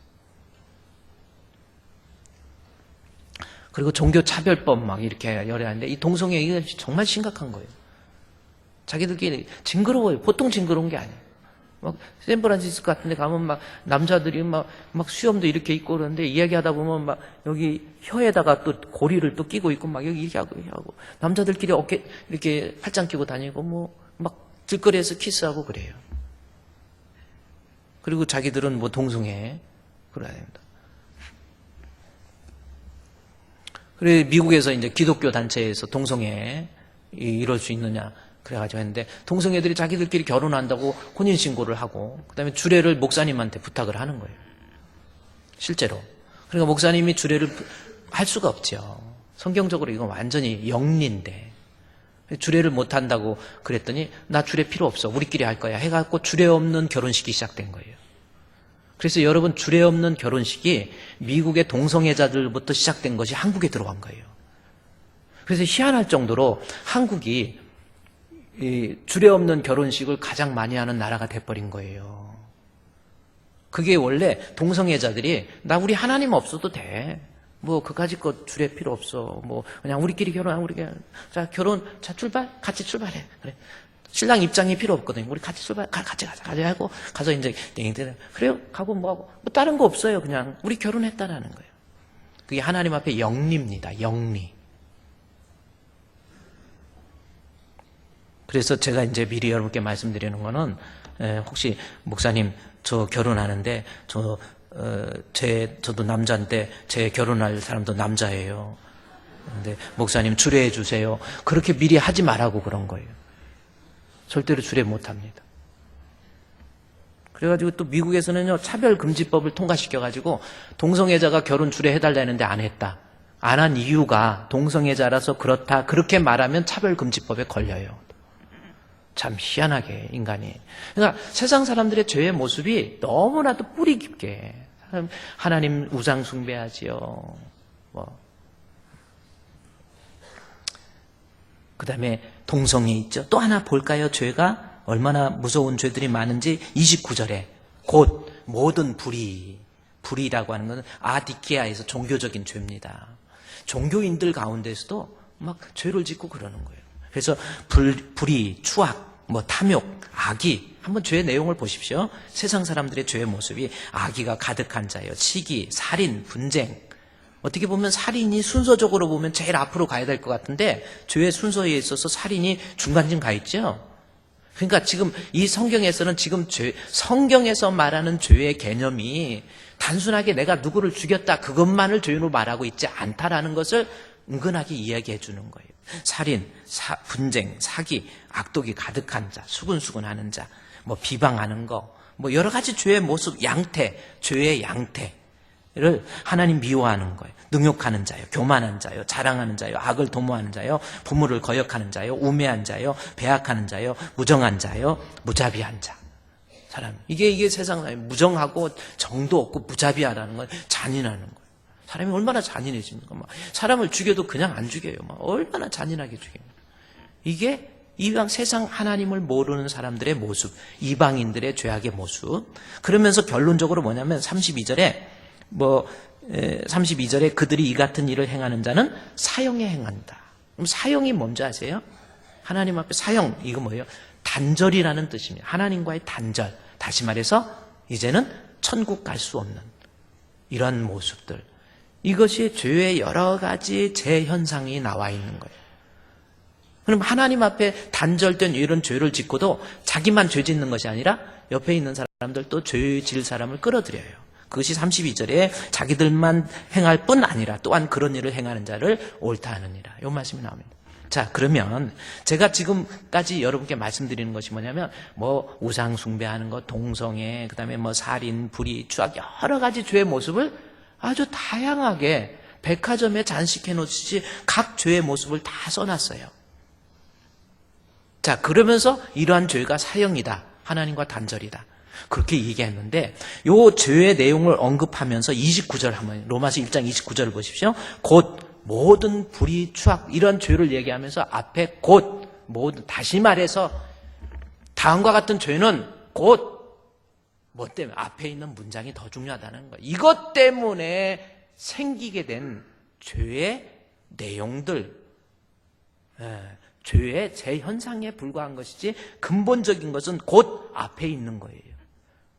그리고 종교차별법 막 이렇게 열애하는데, 이 동성애 이게 정말 심각한 거예요. 자기들끼리 징그러워요. 보통 징그러운 게 아니에요. 막 샌프란시스코 같은 데 가면 막 남자들이 막 수염도 이렇게 있고 그러는데, 이야기하다 보면 막 여기 혀에다가 또 고리를 또 끼고 있고 막 여기 이렇게 하고 남자들끼리 어깨 이렇게 팔짱 끼고 다니고 뭐 막 길거리에서 키스하고 그래요. 그리고 자기들은 뭐 동성애 그래야 됩니다. 그래 미국에서 이제 기독교 단체에서 동성애 이럴 수 있느냐 그래가지고 했는데, 동성애들이 자기들끼리 결혼한다고 혼인신고를 하고 그다음에 주례를 목사님한테 부탁을 하는 거예요. 실제로. 그러니까 목사님이 주례를 할 수가 없죠. 성경적으로 이건 완전히 영리인데 주례를 못한다고 그랬더니 나 주례 필요 없어, 우리끼리 할 거야 해갖고 주례 없는 결혼식이 시작된 거예요. 그래서 여러분, 주례 없는 결혼식이 미국의 동성애자들부터 시작된 것이 한국에 들어간 거예요. 그래서 희한할 정도로 한국이 이 주례 없는 결혼식을 가장 많이 하는 나라가 돼버린 거예요. 그게 원래 동성애자들이 나 우리 하나님 없어도 돼, 뭐 그까짓 거 주례 필요 없어, 뭐 그냥 우리끼리 결혼하고 우리끼리 자 결혼 자 출발 같이 출발해, 그래 신랑 입장이 필요 없거든요. 우리 같이 출발 같이 가자 하고 가서 이제 그래요 가고 뭐하고 뭐 다른 거 없어요. 그냥 우리 결혼했다라는 거예요. 그게 하나님 앞에 영리입니다. 영리. 그래서 제가 이제 미리 여러분께 말씀드리는 거는, 혹시 목사님 저 결혼하는데 저도 남자인데 제 결혼할 사람도 남자예요. 근데 목사님 주례해 주세요. 그렇게 미리 하지 말라고 그런 거예요. 절대로 주례 못합니다. 그래가지고 또 미국에서는요, 차별금지법을 통과시켜가지고 동성애자가 결혼 주례해달라 했는데 안 했다. 안 한 이유가 동성애자라서 그렇다. 그렇게 말하면 차별금지법에 걸려요. 참 희한하게 인간이. 그러니까 세상 사람들의 죄의 모습이 너무나도 뿌리 깊게 하나님 우상 숭배하지요. 그다음에 동성애 있죠. 또 하나 볼까요? 죄가 얼마나 무서운 죄들이 많은지 29절에 곧 모든 불의라고 하는 것은 아디케아에서 종교적인 죄입니다. 종교인들 가운데서도 막 죄를 짓고 그러는 거예요. 그래서 불의, 추악, 탐욕, 악의 한번 죄의 내용을 보십시오. 세상 사람들의 죄의 모습이 악의가 가득한 자요, 시기, 살인, 분쟁. 어떻게 보면 살인이 순서적으로 보면 제일 앞으로 가야 될 것 같은데 죄의 순서에 있어서 살인이 중간쯤 가 있죠. 그러니까 지금 이 성경에서는 지금 성경에서 말하는 죄의 개념이 단순하게 내가 누구를 죽였다 그것만을 죄로 말하고 있지 않다라는 것을 은근하게 이야기해 주는 거예요. 살인, 분쟁, 사기, 악독이 가득한 자, 수근수근하는 자, 비방하는 거, 여러 가지 죄의 모습, 죄의 양태를 하나님 미워하는 거예요. 능욕하는 자요, 교만한 자요, 자랑하는 자요, 악을 도모하는 자요, 부모를 거역하는 자요, 우매한 자요, 배악하는 자요, 무정한 자요, 무자비한 자. 사람 이게 세상 사람이 무정하고 정도 없고 무자비하다는 건 잔인하는 거예요. 사람이 얼마나 잔인해집니까? 사람을 죽여도 그냥 안 죽여요. 얼마나 잔인하게 죽여요. 이게 이방 세상 하나님을 모르는 사람들의 모습, 이방인들의 죄악의 모습. 그러면서 결론적으로 뭐냐면 32절에 그들이 이 같은 일을 행하는 자는 사형에 행한다. 그럼 사형이 뭔지 아세요? 하나님 앞에 사형, 이거 뭐예요? 단절이라는 뜻입니다. 하나님과의 단절. 다시 말해서 이제는 천국 갈 수 없는 이런 모습들. 이것이 죄의 여러 가지 재현상이 나와 있는 거예요. 그럼 하나님 앞에 단절된 이런 죄를 짓고도 자기만 죄 짓는 것이 아니라 옆에 있는 사람들도 죄 질 사람을 끌어들여요. 그것이 32절에 자기들만 행할 뿐 아니라 또한 그런 일을 행하는 자를 옳다 하느니라. 이 말씀이 나옵니다. 자, 그러면 제가 지금까지 여러분께 말씀드리는 것이 뭐냐면 우상 숭배하는 것, 동성애, 그다음에 살인, 불의, 추악 여러 가지 죄의 모습을 아주 다양하게 백화점에 잔식해 놓듯이 각 죄의 모습을 다 써놨어요. 자, 그러면서 이러한 죄가 사형이다. 하나님과 단절이다. 그렇게 얘기했는데 요 죄의 내용을 언급하면서 29절 한번 로마서 1장 29절을 보십시오. 곧 모든 불의, 추악 이런 죄를 얘기하면서 앞에 곧 모든 다시 말해서 다음과 같은 죄는 곧 뭐 때문에 앞에 있는 문장이 더 중요하다는 거예요. 이것 때문에 생기게 된 죄의 내용들, 죄의 재현상에 불과한 것이지 근본적인 것은 곧 앞에 있는 거예요.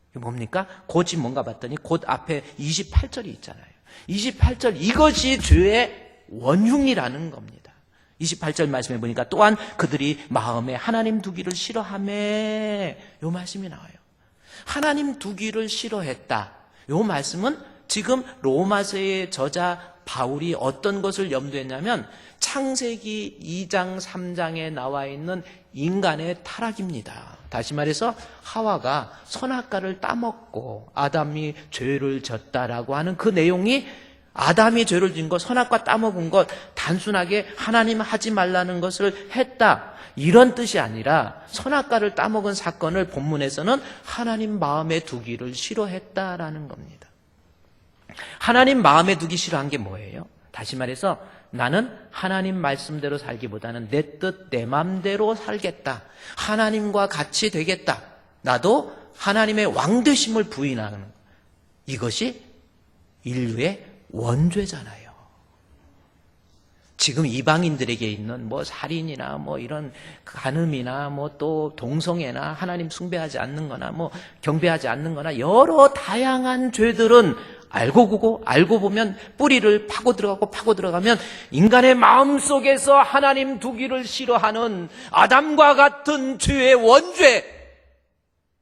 이게 뭡니까? 곧이 뭔가 봤더니 곧 앞에 28절이 있잖아요. 28절 이것이 죄의 원흉이라는 겁니다. 28절 말씀해 보니까 또한 그들이 마음에 하나님 두기를 싫어하매 요 말씀이 나와요. 하나님 두기를 싫어했다. 요 말씀은 지금 로마서의 저자 바울이 어떤 것을 염두했냐면 창세기 2장 3장에 나와 있는 인간의 타락입니다. 다시 말해서 하와가 선악과를 따먹고 아담이 죄를 졌다라고 하는 그 내용이 아담이 죄를 진 것, 선악과 따먹은 것, 단순하게 하나님 하지 말라는 것을 했다. 이런 뜻이 아니라 선악과를 따먹은 사건을 본문에서는 하나님 마음에 두기를 싫어했다라는 겁니다. 하나님 마음에 두기 싫어한 게 뭐예요? 다시 말해서 나는 하나님 말씀대로 살기보다는 내 뜻, 내 마음대로 살겠다. 하나님과 같이 되겠다. 나도 하나님의 왕되심을 부인하는 이것이 인류의 원죄잖아요. 지금 이방인들에게 있는 살인이나 이런 간음이나 또 동성애나 하나님 숭배하지 않는 거나 경배하지 않는 거나 여러 다양한 죄들은 알고 보면 뿌리를 파고 들어가면 인간의 마음속에서 하나님 두기를 싫어하는 아담과 같은 죄의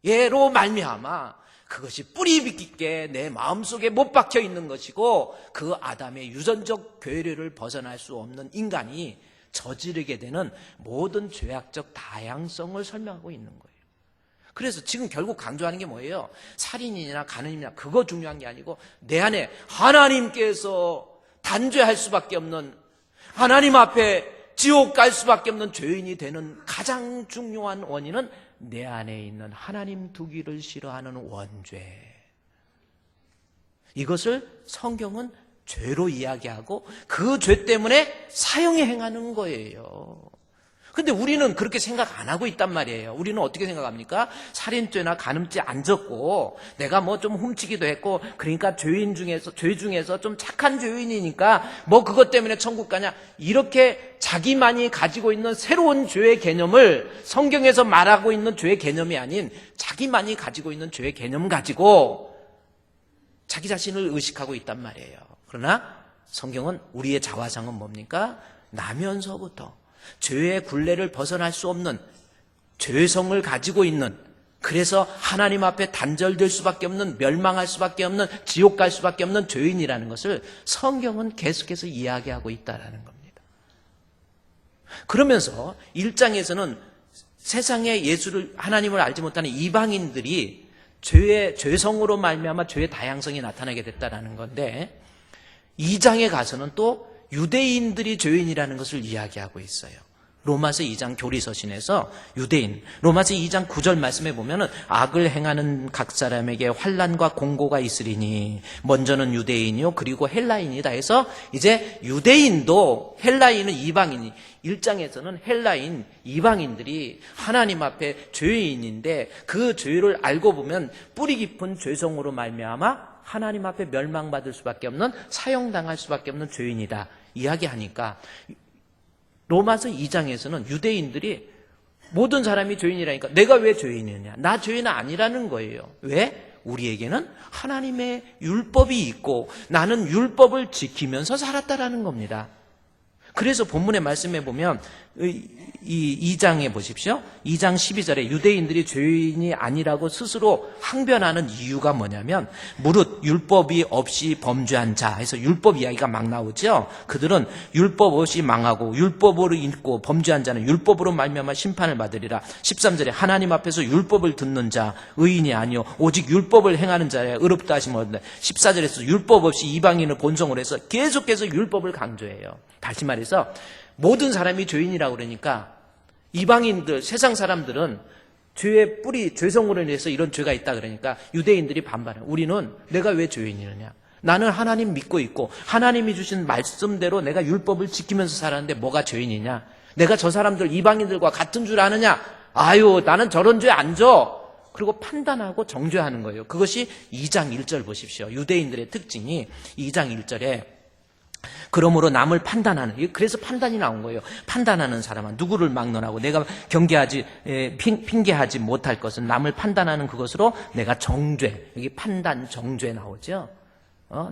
원죄로 말미암아 그것이 뿌리 깊게 내 마음속에 못 박혀 있는 것이고 그 아담의 유전적 괴뢰를 벗어날 수 없는 인간이 저지르게 되는 모든 죄악적 다양성을 설명하고 있는 거예요. 그래서 지금 결국 강조하는 게 뭐예요? 살인이나 간음이나 그거 중요한 게 아니고 내 안에 하나님께서 단죄할 수밖에 없는, 하나님 앞에 지옥 갈 수밖에 없는 죄인이 되는 가장 중요한 원인은 내 안에 있는 하나님 두기를 싫어하는 원죄. 이것을 성경은 죄로 이야기하고 그 죄 때문에 사형에 행하는 거예요. 근데 우리는 그렇게 생각 안 하고 있단 말이에요. 우리는 어떻게 생각합니까? 살인죄나 간음죄 안 졌고 내가 뭐 좀 훔치기도 했고 그러니까 죄 중에서 좀 착한 죄인이니까 뭐 그것 때문에 천국 가냐, 이렇게 자기만이 가지고 있는 새로운 죄의 개념을, 성경에서 말하고 있는 죄의 개념이 아닌 자기만이 가지고 있는 죄의 개념 가지고 자기 자신을 의식하고 있단 말이에요. 그러나 성경은 우리의 자화상은 뭡니까? 나면서부터 죄의 굴레를 벗어날 수 없는 죄성을 가지고 있는, 그래서 하나님 앞에 단절될 수밖에 없는, 멸망할 수밖에 없는, 지옥 갈 수밖에 없는 죄인이라는 것을 성경은 계속해서 이야기하고 있다는 겁니다. 그러면서 1장에서는 세상에 예수를, 하나님을 알지 못하는 이방인들이 죄성으로 말미암아 죄의 다양성이 나타나게 됐다는 건데, 2장에 가서는 또 유대인들이 죄인이라는 것을 이야기하고 있어요. 로마서 2장 교리서신에서 유대인, 로마서 2장 9절 말씀에 보면은 악을 행하는 각 사람에게 환난과 공고가 있으리니 먼저는 유대인이요 그리고 헬라인이다 해서 이제 유대인도, 헬라인은 이방인이, 1장에서는 헬라인 이방인들이 하나님 앞에 죄인인데 그 죄를 알고 보면 뿌리 깊은 죄성으로 말미암아 하나님 앞에 멸망받을 수밖에 없는, 사형당할 수밖에 없는 죄인이다 이야기하니까, 로마서 2장에서는 유대인들이 모든 사람이 죄인이라니까 내가 왜 죄인이냐, 나 죄인 아니라는 거예요. 왜? 우리에게는 하나님의 율법이 있고 나는 율법을 지키면서 살았다라는 겁니다. 그래서 본문의 말씀에 보면 이 2장에 보십시오. 2장 12절에 유대인들이 죄인이 아니라고 스스로 항변하는 이유가 뭐냐면, 무릇 율법이 없이 범죄한 자 해서 율법 이야기가 막 나오죠. 그들은 율법 없이 망하고 율법으로 인고 범죄한 자는 율법으로 말미암아 심판을 받으리라. 13절에 하나님 앞에서 율법을 듣는 자 의인이 아니요 오직 율법을 행하는 자야 의롭다 하시면 얻는다. 14절에서 율법 없이 이방인을 본성으로 해서 계속해서 율법을 강조해요. 다시 말해서 모든 사람이 죄인이라고 그러니까 이방인들, 세상 사람들은 죄의 뿌리, 죄성으로 인해서 이런 죄가 있다 그러니까 유대인들이 반발해요. 우리는 내가 왜 죄인이느냐, 나는 하나님 믿고 있고 하나님이 주신 말씀대로 내가 율법을 지키면서 살았는데 뭐가 죄인이냐, 내가 저 사람들 이방인들과 같은 줄 아느냐, 아유 나는 저런 죄 안 져, 그리고 판단하고 정죄하는 거예요. 그것이 2장 1절 보십시오. 유대인들의 특징이 2장 1절에 그러므로 남을 판단하는, 그래서 판단이 나온 거예요. 판단하는 사람은 누구를 막론하고 내가 핑계하지 못할 것은 남을 판단하는 그것으로 내가 정죄, 여기 판단 정죄 나오죠.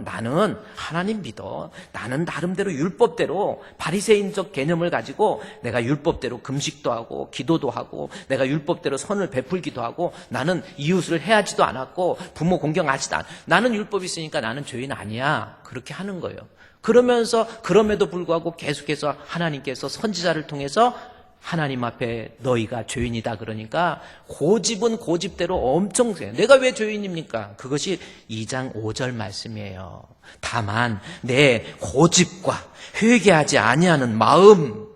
나는 하나님 믿어, 나는 나름대로 율법대로 바리새인적 개념을 가지고 내가 율법대로 금식도 하고 기도도 하고 내가 율법대로 선을 베풀기도 하고 나는 이웃을 해하지도 않았고 부모 공경하지도 않아, 나는 율법이 있으니까 나는 죄인 아니야, 그렇게 하는 거예요. 그러면서 그럼에도 불구하고 계속해서 하나님께서 선지자를 통해서 하나님 앞에 너희가 죄인이다 그러니까 고집은 고집대로 엄청 세요. 내가 왜 죄인입니까? 그것이 2장 5절 말씀이에요. 다만 내 고집과 회개하지 아니하는 마음,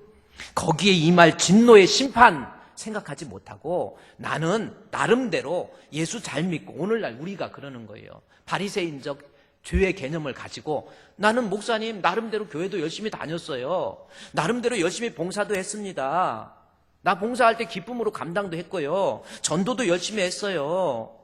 거기에 임할 진노의 심판 생각하지 못하고 나는 나름대로 예수 잘 믿고, 오늘날 우리가 그러는 거예요. 바리새인적 죄의 개념을 가지고 나는 목사님 나름대로 교회도 열심히 다녔어요. 나름대로 열심히 봉사도 했습니다. 나 봉사할 때 기쁨으로 감당도 했고요. 전도도 열심히 했어요.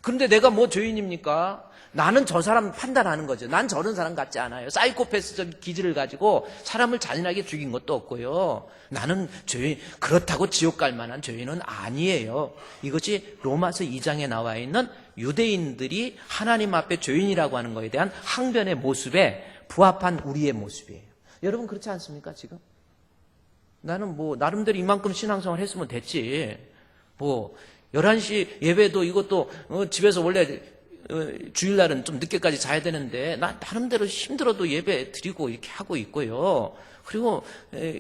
그런데 내가 뭐 죄인입니까? 나는 저 사람 판단하는 거죠. 난 저런 사람 같지 않아요. 사이코패스적 기질을 가지고 사람을 잔인하게 죽인 것도 없고요. 나는 죄인, 그렇다고 지옥 갈 만한 죄인은 아니에요. 이것이 로마서 2장에 나와 있는 유대인들이 하나님 앞에 죄인이라고 하는 것에 대한 항변의 모습에 부합한 우리의 모습이에요. 여러분 그렇지 않습니까 지금? 나는 뭐 나름대로 이만큼 신앙생활 했으면 됐지. 뭐 11시 예배도 이것도 집에서 원래 주일날은 좀 늦게까지 자야 되는데 나 나름대로 힘들어도 예배 드리고 이렇게 하고 있고요. 그리고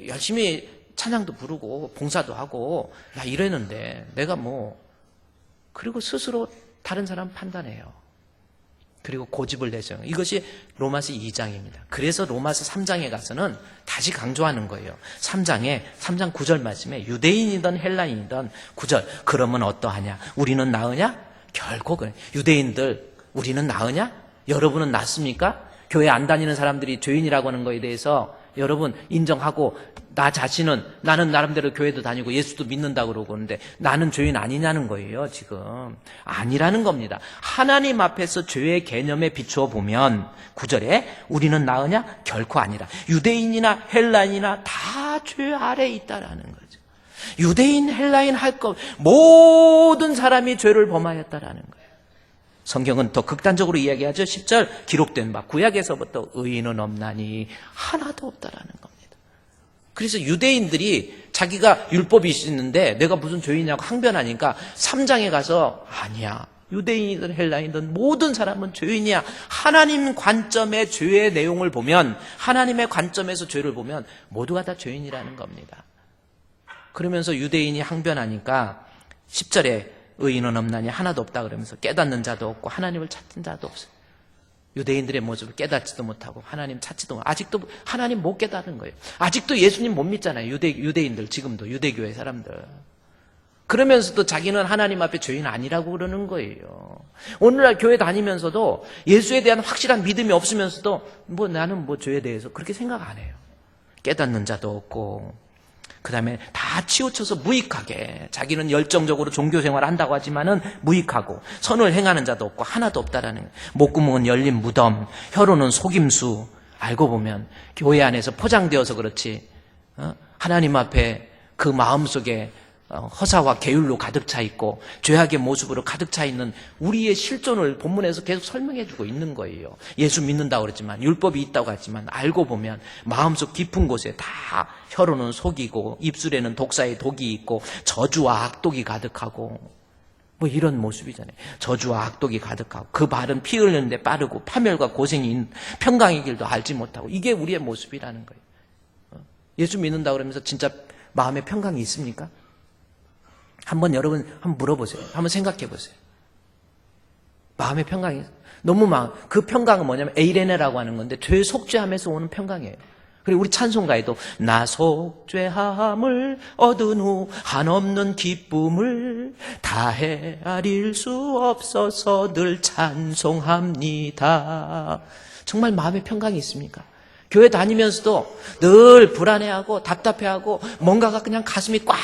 열심히 찬양도 부르고 봉사도 하고 나 이랬는데 내가 그리고 스스로 다른 사람 판단해요. 그리고 고집을 내세요. 이것이 로마서 2장입니다. 그래서 로마서 3장에 가서는 다시 강조하는 거예요. 3장 9절 말씀에 유대인이든 헬라인이든 9절 그러면 어떠하냐? 우리는 나으냐? 결코 그래. 유대인들 우리는 나으냐? 여러분은 낫습니까? 교회 안 다니는 사람들이 죄인이라고 하는 거에 대해서 여러분 인정하고 나 자신은 나는 나름대로 교회도 다니고 예수도 믿는다고 그러고 그러는데 나는 죄인 아니냐는 거예요. 지금 아니라는 겁니다. 하나님 앞에서 죄의 개념에 비추어 보면 9절에 우리는 나으냐? 결코 아니라. 유대인이나 헬라인이나 다 죄 아래에 있다라는 거죠. 유대인 헬라인 할 것 모든 사람이 죄를 범하였다라는 거예요. 성경은 더 극단적으로 이야기하죠. 10절 기록된 바 구약에서부터 의인은 없나니 하나도 없다라는 겁니다. 그래서 유대인들이 자기가 율법이 있는데 내가 무슨 죄이냐고 항변하니까 3장에 가서 아니야. 유대인이든 헬라인이든 모든 사람은 죄인이야. 하나님 관점의 죄의 내용을 보면 하나님의 관점에서 죄를 보면 모두가 다 죄인이라는 겁니다. 그러면서 유대인이 항변하니까 10절에 의인은 없나니 하나도 없다 그러면서 깨닫는 자도 없고 하나님을 찾는 자도 없어요. 유대인들의 모습을 깨닫지도 못하고 하나님 찾지도 못하고 아직도 하나님 못 깨닫는 거예요. 아직도 예수님 못 믿잖아요. 유대인들 지금도 유대교회 사람들. 그러면서도 자기는 하나님 앞에 죄인 아니라고 그러는 거예요. 오늘날 교회 다니면서도 예수에 대한 확실한 믿음이 없으면서도 나는 죄에 대해서 그렇게 생각 안 해요. 깨닫는 자도 없고 그 다음에 다 치우쳐서 무익하게 자기는 열정적으로 종교생활을 한다고 하지만은 무익하고 선을 행하는 자도 없고 하나도 없다라는 거예요. 목구멍은 열린 무덤, 혀로는 속임수. 알고 보면 교회 안에서 포장되어서 그렇지 하나님 앞에 그 마음속에 허사와 계율로 가득 차 있고 죄악의 모습으로 가득 차 있는 우리의 실존을 본문에서 계속 설명해 주고 있는 거예요. 예수 믿는다고 그랬지만 율법이 있다고 했지만 알고 보면 마음속 깊은 곳에 다 혀로는 속이고 입술에는 독사의 독이 있고 저주와 악독이 가득하고 이런 모습이잖아요. 저주와 악독이 가득하고 그 발은 피 흘리는데 빠르고 파멸과 고생이 평강의 길도 알지 못하고 이게 우리의 모습이라는 거예요. 예수 믿는다고 그러면서 진짜 마음에 평강이 있습니까? 여러분 한번 물어보세요. 한번 생각해 보세요. 마음의 평강이 그 평강은 뭐냐면 에이레네라고 하는 건데 죄 속죄함에서 오는 평강이에요. 그리고 우리 찬송가에도 나 속죄함을 얻은 후 한없는 기쁨을 다 헤아릴 수 없어서 늘 찬송합니다. 정말 마음의 평강이 있습니까? 교회 다니면서도 늘 불안해하고 답답해하고 뭔가가 그냥 가슴이 꽉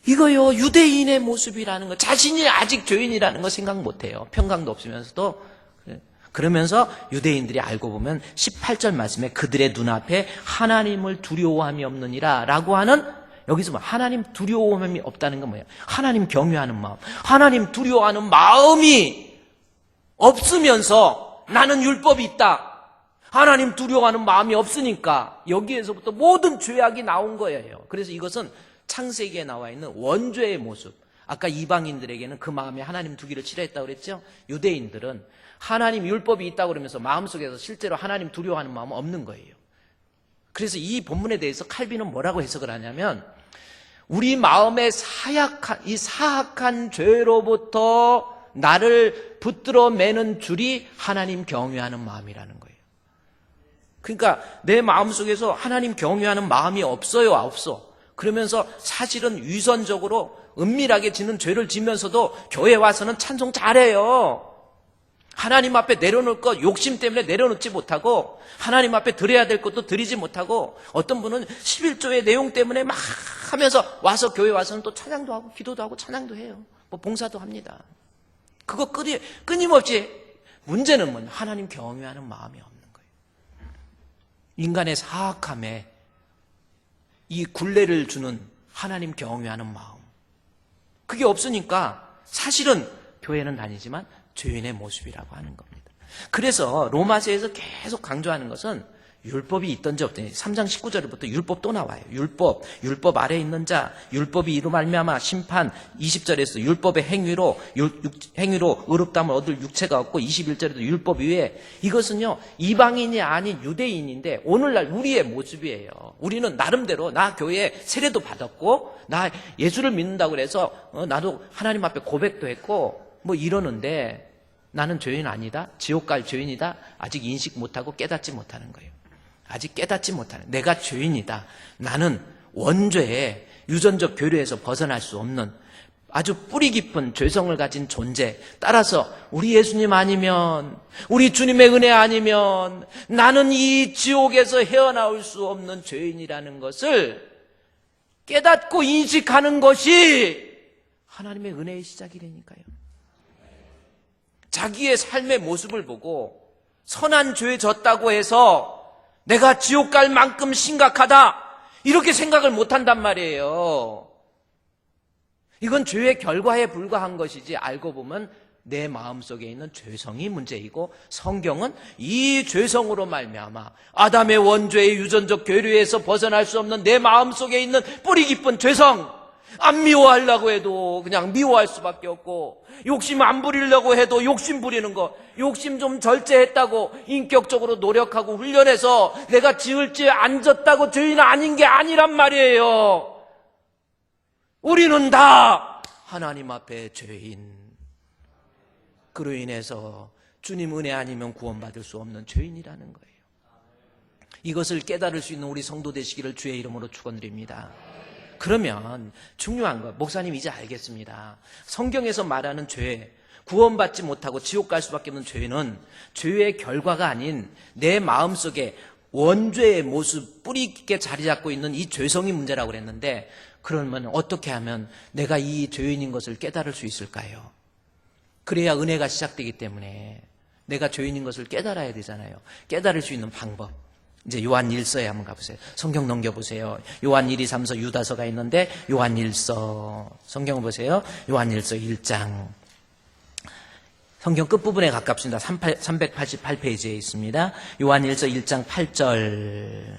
이거요, 유대인의 모습이라는 거, 자신이 아직 죄인이라는 거 생각 못해요. 평강도 없으면서도. 그러면서 유대인들이 알고 보면 18절 말씀에 그들의 눈앞에 하나님을 두려워함이 없느니라 라고 하는, 여기서 하나님 두려워함이 없다는 건 뭐예요? 하나님 경외하는 마음. 하나님 두려워하는 마음이 없으면서 나는 율법이 있다. 하나님 두려워하는 마음이 없으니까 여기에서부터 모든 죄악이 나온 거예요. 그래서 이것은 창세기에 나와 있는 원죄의 모습. 아까 이방인들에게는 그 마음에 하나님 두기를 싫어했다고 그랬죠? 유대인들은 하나님 율법이 있다고 그러면서 마음속에서 실제로 하나님 두려워하는 마음은 없는 거예요. 그래서 이 본문에 대해서 칼빈은 뭐라고 해석을 하냐면 우리 마음의 사악한 죄로부터 나를 붙들어 매는 줄이 하나님 경외하는 마음이라는 거예요. 그러니까 내 마음속에서 하나님 경외하는 마음이 없어요, 없어. 그러면서 사실은 위선적으로 은밀하게 지는 죄를 지면서도 교회 와서는 찬송 잘해요. 하나님 앞에 내려놓을 것 욕심 때문에 내려놓지 못하고 하나님 앞에 드려야 될 것도 드리지 못하고 어떤 분은 11조의 내용 때문에 막 하면서 와서 교회 와서는 또 찬양도 하고 기도도 하고 찬양도 해요. 봉사도 합니다. 그거 끊임없이 문제는 뭐냐? 하나님 경외하는 마음이 없는 거예요. 인간의 사악함에 이 굴레를 주는 하나님 경외하는 마음. 그게 없으니까 사실은 교회는 다니지만 죄인의 모습이라고 하는 겁니다. 그래서 로마서에서 계속 강조하는 것은 율법이 있던지 없던지 3장 19절부터 율법 또 나와요. 율법 아래에 있는 자, 율법이 이로 말미암아 심판 20절에서 율법의 행위로 의롭다함을 얻을 육체가 없고 21절에도 율법 위에 이것은요 이방인이 아닌 유대인인데 오늘날 우리의 모습이에요. 우리는 나름대로 나 교회에 세례도 받았고 나 예수를 믿는다고 그래서 나도 하나님 앞에 고백도 했고 뭐 이러는데 나는 죄인 아니다. 지옥 갈 죄인이다. 아직 인식 못하고 깨닫지 못하는 거예요. 아직 깨닫지 못하는 내가 죄인이다. 나는 원죄의 유전적 교류에서 벗어날 수 없는 아주 뿌리 깊은 죄성을 가진 존재. 따라서 우리 예수님 아니면 우리 주님의 은혜 아니면 나는 이 지옥에서 헤어나올 수 없는 죄인이라는 것을 깨닫고 인식하는 것이 하나님의 은혜의 시작이라니까요. 자기의 삶의 모습을 보고 선한 죄에 졌다고 해서 내가 지옥 갈 만큼 심각하다 이렇게 생각을 못한단 말이에요. 이건 죄의 결과에 불과한 것이지 알고 보면 내 마음속에 있는 죄성이 문제이고 성경은 이 죄성으로 말미암아 아담의 원죄의 유전적 교류에서 벗어날 수 없는 내 마음속에 있는 뿌리 깊은 죄성 안 미워하려고 해도 그냥 미워할 수밖에 없고 욕심 안 부리려고 해도 욕심 부리는 거 욕심 좀 절제했다고 인격적으로 노력하고 훈련해서 내가 지을 죄 안 졌다고 죄인 아닌 게 아니란 말이에요. 우리는 다 하나님 앞에 죄인 그로 인해서 주님 은혜 아니면 구원받을 수 없는 죄인이라는 거예요. 이것을 깨달을 수 있는 우리 성도 되시기를 주의 이름으로 축원드립니다. 그러면 중요한 거 목사님 이제 알겠습니다. 성경에서 말하는 죄 구원받지 못하고 지옥 갈 수밖에 없는 죄는 죄의 결과가 아닌 내 마음속에 원죄의 모습 뿌리 깊게 자리 잡고 있는 이 죄성이 문제라고 그랬는데 그러면 어떻게 하면 내가 이 죄인인 것을 깨달을 수 있을까요? 그래야 은혜가 시작되기 때문에 내가 죄인인 것을 깨달아야 되잖아요. 깨달을 수 있는 방법 이제 요한 1서에 한번 가보세요. 성경 넘겨보세요. 요한 1, 2, 3서 유다서가 있는데 요한 1서 성경을 보세요. 요한 1서 1장 성경 끝부분에 가깝습니다. 388페이지에 있습니다. 요한 1서 1장 8절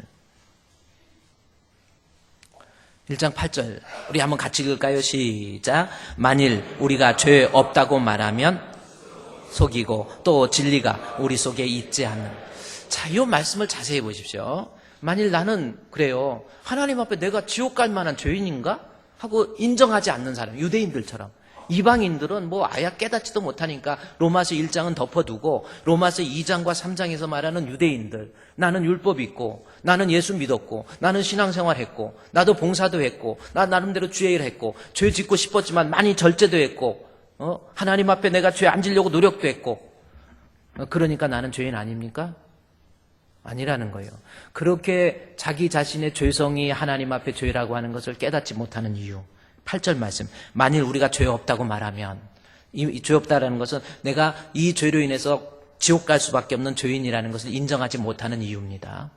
1장 8절 우리 한번 같이 읽을까요? 시작. 만일 우리가 죄 없다고 말하면 속이고 또 진리가 우리 속에 있지 않는 자, 이 말씀을 자세히 보십시오. 만일 나는 그래요. 하나님 앞에 내가 지옥 갈 만한 죄인인가? 하고 인정하지 않는 사람, 유대인들처럼. 이방인들은 뭐 아예 깨닫지도 못하니까 로마서 1장은 덮어두고 로마서 2장과 3장에서 말하는 유대인들. 나는 율법이 있고 나는 예수 믿었고 나는 신앙생활 했고 나도 봉사도 했고 나 나름대로 주의 일 했고 죄 짓고 싶었지만 많이 절제도 했고 하나님 앞에 내가 죄 안 지려고 노력도 했고 그러니까 나는 죄인 아닙니까? 아니라는 거예요. 그렇게 자기 자신의 죄성이 하나님 앞에 죄라고 하는 것을 깨닫지 못하는 이유. 8절 말씀. 만일 우리가 죄 없다고 말하면 이 죄 없다라는 것은 내가 이 죄로 인해서 지옥 갈 수밖에 없는 죄인이라는 것을 인정하지 못하는 이유입니다.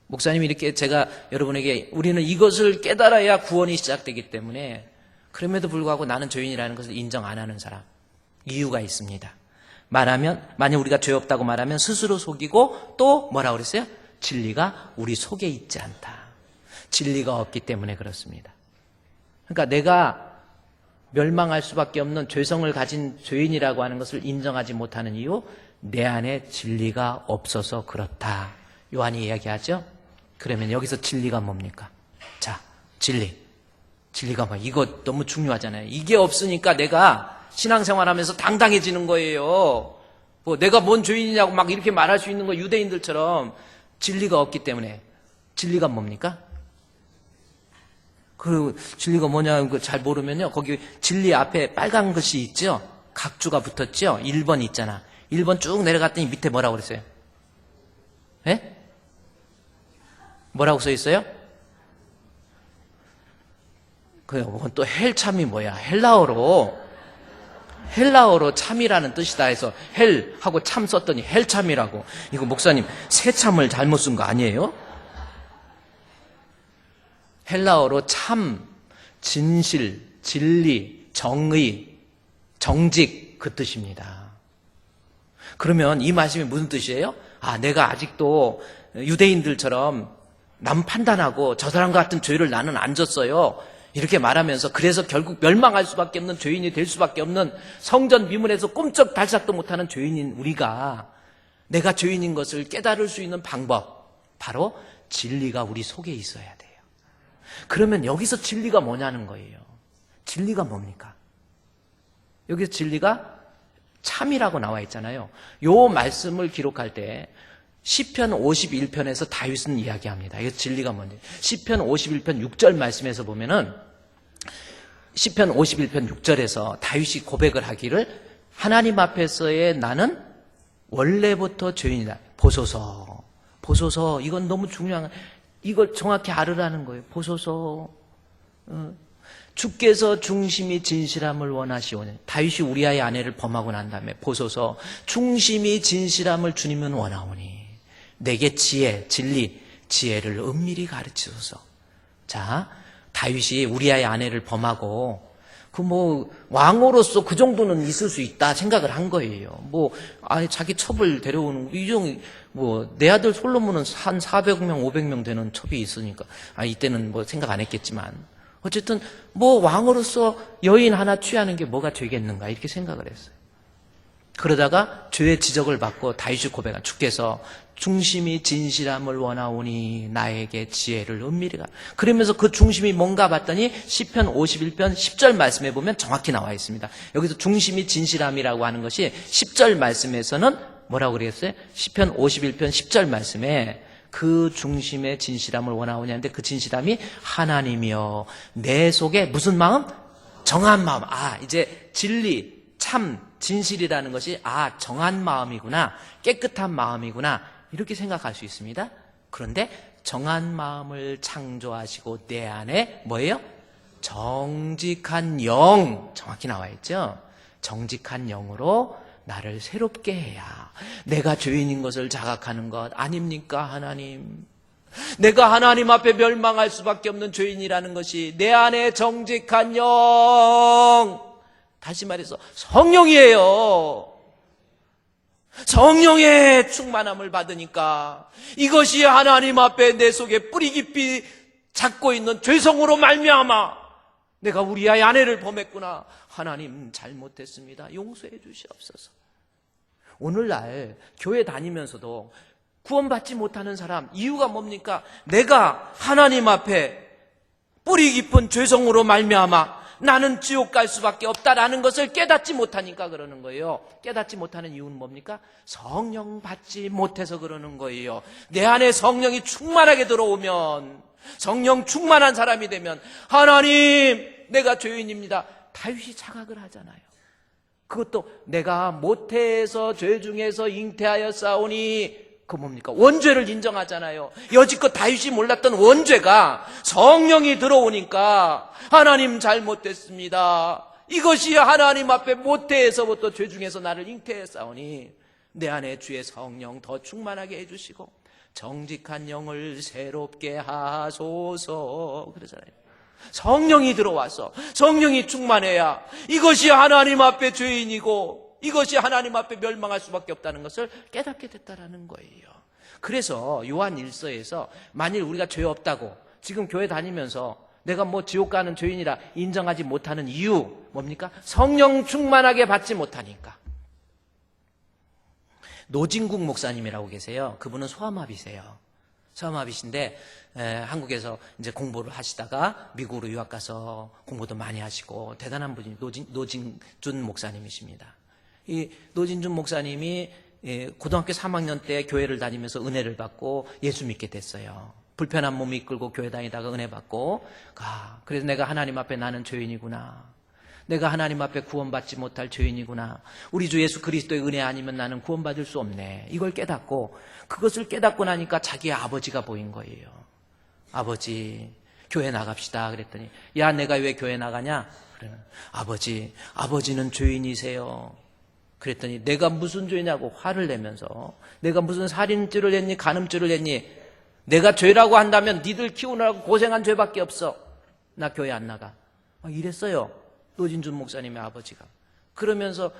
목사님이 이렇게 제가 여러분에게 우리는 이것을 깨달아야 구원이 시작되기 때문에 그럼에도 불구하고 나는 죄인이라는 것을 인정 안 하는 사람. 이유가 있습니다. 만약 우리가 죄 없다고 말하면 스스로 속이고 또 뭐라고 그랬어요? 진리가 우리 속에 있지 않다. 진리가 없기 때문에 그렇습니다. 그러니까 내가 멸망할 수밖에 없는 죄성을 가진 죄인이라고 하는 것을 인정하지 못하는 이유, 내 안에 진리가 없어서 그렇다. 요한이 이야기하죠? 그러면 여기서 진리가 뭡니까? 자, 진리가 뭐 이거 너무 중요하잖아요. 이게 없으니까 내가 신앙생활하면서 당당해지는 거예요. 뭐 내가 뭔 죄인이냐고 막 이렇게 말할 수 있는 거 유대인들처럼 진리가 없기 때문에. 진리가 뭡니까? 그 진리가 뭐냐 잘 모르면요. 거기 진리 앞에 빨간 글씨 있죠? 각주가 붙었죠? 1번 있잖아. 1번 쭉 내려갔더니 밑에 뭐라고 그랬어요? 예? 뭐라고 써 있어요? 그건 또 헬참이 뭐야? 헬라어로 참이라는 뜻이다 해서 헬하고 참 썼더니 헬참이라고. 이거 목사님 새참을 잘못 쓴 거 아니에요? 헬라어로 참, 진실, 진리, 정의, 정직 그 뜻입니다. 그러면 이 말씀이 무슨 뜻이에요? 아, 내가 아직도 유대인들처럼 남 판단하고 저 사람과 같은 죄를 나는 안 졌어요. 이렇게 말하면서 그래서 결국 멸망할 수밖에 없는 죄인이 될 수밖에 없는 성전 미문에서 꼼짝달싹도 못하는 죄인인 우리가 내가 죄인인 것을 깨달을 수 있는 방법, 바로 진리가 우리 속에 있어야 돼요. 그러면 여기서 진리가 뭐냐는 거예요. 진리가 뭡니까? 여기서 진리가 참이라고 나와 있잖아요. 요 말씀을 기록할 때 시편 51편에서 다윗은 이야기합니다. 이거 진리가 뭔지. 시편 51편 6절 말씀에서 보면은 시편 51편 6절에서 다윗이 고백을 하기를 하나님 앞에서의 나는 원래부터 죄인이다. 보소서. 보소서. 이건 너무 중요한, 이걸 정확히 알으라는 거예요. 보소서. 주께서 중심이 진실함을 원하시오니. 다윗이 우리아의 아내를 범하고 난 다음에 보소서. 중심이 진실함을 주님은 원하오니. 내게 지혜, 진리, 지혜를 은밀히 가르치소서. 자, 다윗이 우리아의 아내를 범하고 왕으로서 그 정도는 있을 수 있다 생각을 한 거예요. 아니, 자기 첩을 데려오는, 내 아들 솔로몬은 한 400명, 500명 되는 첩이 있으니까. 이때는 생각 안 했겠지만. 어쨌든, 왕으로서 여인 하나 취하는 게 뭐가 되겠는가, 이렇게 생각을 했어요. 그러다가 죄의 지적을 받고 다윗이 고백한 주께서 중심이 진실함을 원하오니 나에게 지혜를 은밀히 가. 그러면서 그 중심이 뭔가 봤더니 시편 51편 10절 말씀에 보면 정확히 나와 있습니다. 여기서 중심이 진실함이라고 하는 것이 10절 말씀에서는 뭐라고 그랬어요? 시편 51편 10절 말씀에 그 중심의 진실함을 원하오니 하는데 그 진실함이 하나님이여 내 속에 무슨 마음? 정한 마음. 이제 진리, 참, 진실이라는 것이 정한 마음이구나, 깨끗한 마음이구나, 이렇게 생각할 수 있습니다. 그런데 정한 마음을 창조하시고 내 안에 뭐예요? 정직한 영, 정확히 나와 있죠. 정직한 영으로 나를 새롭게 해야. 내가 죄인인 것을 자각하는 것 아닙니까, 하나님? 내가 하나님 앞에 멸망할 수밖에 없는 죄인이라는 것이 내 안에 정직한 영, 다시 말해서 성령이에요. 성령의 충만함을 받으니까 이것이 하나님 앞에 내 속에 뿌리 깊이 잡고 있는 죄성으로 말미암아 내가 우리아의 아내를 범했구나. 하나님 잘못했습니다. 용서해 주시옵소서. 오늘날 교회 다니면서도 구원받지 못하는 사람, 이유가 뭡니까? 내가 하나님 앞에 뿌리 깊은 죄성으로 말미암아 나는 지옥 갈 수밖에 없다라는 것을 깨닫지 못하니까 그러는 거예요. 깨닫지 못하는 이유는 뭡니까? 성령 받지 못해서 그러는 거예요. 내 안에 성령이 충만하게 들어오면, 성령 충만한 사람이 되면 하나님 내가 죄인입니다, 다윗이 자각을 하잖아요. 그것도 내가 모태에서 죄 중에서 잉태하여 싸우니, 그 뭡니까? 원죄를 인정하잖아요. 여지껏 다윗이 몰랐던 원죄가 성령이 들어오니까 하나님 잘못됐습니다. 이것이 하나님 앞에 모태에서부터 죄 중에서 나를 잉태해 싸우니 내 안에 주의 성령 더 충만하게 해주시고 정직한 영을 새롭게 하소서 그러잖아요. 성령이 들어와서 성령이 충만해야 이것이 하나님 앞에 죄인이고 이것이 하나님 앞에 멸망할 수밖에 없다는 것을 깨닫게 됐다라는 거예요. 그래서 요한 1서에서 만일 우리가 죄 없다고 지금 교회 다니면서 내가 지옥 가는 죄인이라 인정하지 못하는 이유 뭡니까? 성령 충만하게 받지 못하니까. 노진국 목사님이라고 계세요. 그분은 소아마비세요. 소아마비신데 한국에서 이제 공부를 하시다가 미국으로 유학 가서 공부도 많이 하시고 대단한 분이 노진준 목사님이십니다. 이 노진준 목사님이 고등학교 3학년 때 교회를 다니면서 은혜를 받고 예수 믿게 됐어요. 불편한 몸 이끌고 교회 다니다가 은혜 받고 그래서 내가 하나님 앞에 나는 죄인이구나. 내가 하나님 앞에 구원받지 못할 죄인이구나. 우리 주 예수 그리스도의 은혜 아니면 나는 구원받을 수 없네. 이걸 깨닫고 그것을 깨닫고 나니까 자기의 아버지가 보인 거예요. 아버지 교회 나갑시다 그랬더니 야 내가 왜 교회 나가냐? 그래. 아버지는 죄인이세요. 그랬더니 내가 무슨 죄냐고 화를 내면서 내가 무슨 살인죄를 했니 간음죄를 했니 내가 죄라고 한다면 니들 키우느라고 고생한 죄밖에 없어. 나 교회 안 나가. 이랬어요. 노진준 목사님의 아버지가. 그러면서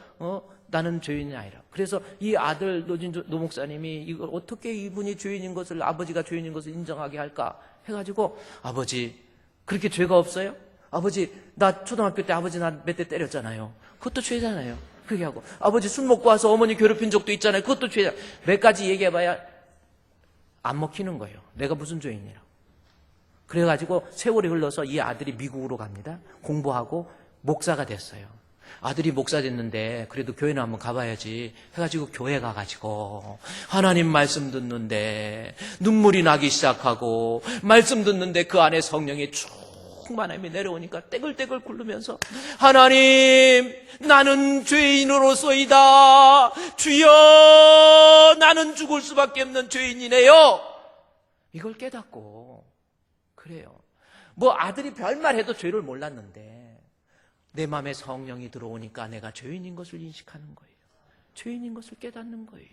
나는 죄인이 아니라. 그래서 이 아들 노 목사님이 이걸 어떻게 이분이 죄인인 것을, 아버지가 죄인인 것을 인정하게 할까 해가지고, 아버지 그렇게 죄가 없어요? 아버지 나 초등학교 때 아버지 나 몇 대 때렸잖아요. 그것도 죄잖아요. 그렇게 하고, 아버지 술 먹고 와서 어머니 괴롭힌 적도 있잖아요. 그것도 죄잖아요. 몇 가지 얘기해봐야 안 먹히는 거예요. 내가 무슨 죄인이라. 그래가지고 세월이 흘러서 이 아들이 미국으로 갑니다. 공부하고 목사가 됐어요. 아들이 목사 됐는데 그래도 교회는 한번 가봐야지 해가지고 교회 가가지고 하나님 말씀 듣는데 눈물이 나기 시작하고, 말씀 듣는데 그 안에 성령이 충만함이 내려오니까 떼글떼글 굴르면서, 하나님 나는 죄인으로서이다. 주여 나는 죽을 수밖에 없는 죄인이네요. 이걸 깨닫고, 그래요. 뭐 아들이 별말 해도 죄를 몰랐는데 내 마음에 성령이 들어오니까 내가 죄인인 것을 인식하는 거예요. 죄인인 것을 깨닫는 거예요.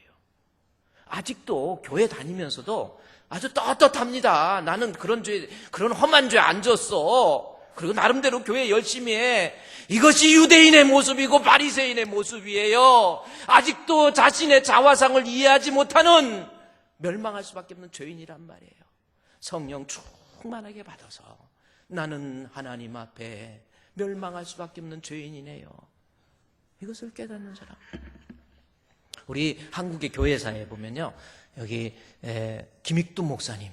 아직도 교회 다니면서도 아주 떳떳합니다. 나는 그런 죄, 그런 험한 죄 안 졌어. 그리고 나름대로 교회 열심히 해. 이것이 유대인의 모습이고 바리새인의 모습이에요. 아직도 자신의 자화상을 이해하지 못하는, 멸망할 수밖에 없는 죄인이란 말이에요. 성령 충만하게 받아서 나는 하나님 앞에 멸망할 수밖에 없는 죄인이네요. 이것을 깨닫는 사람. 우리 한국의 교회사에 보면요, 여기 김익두 목사님,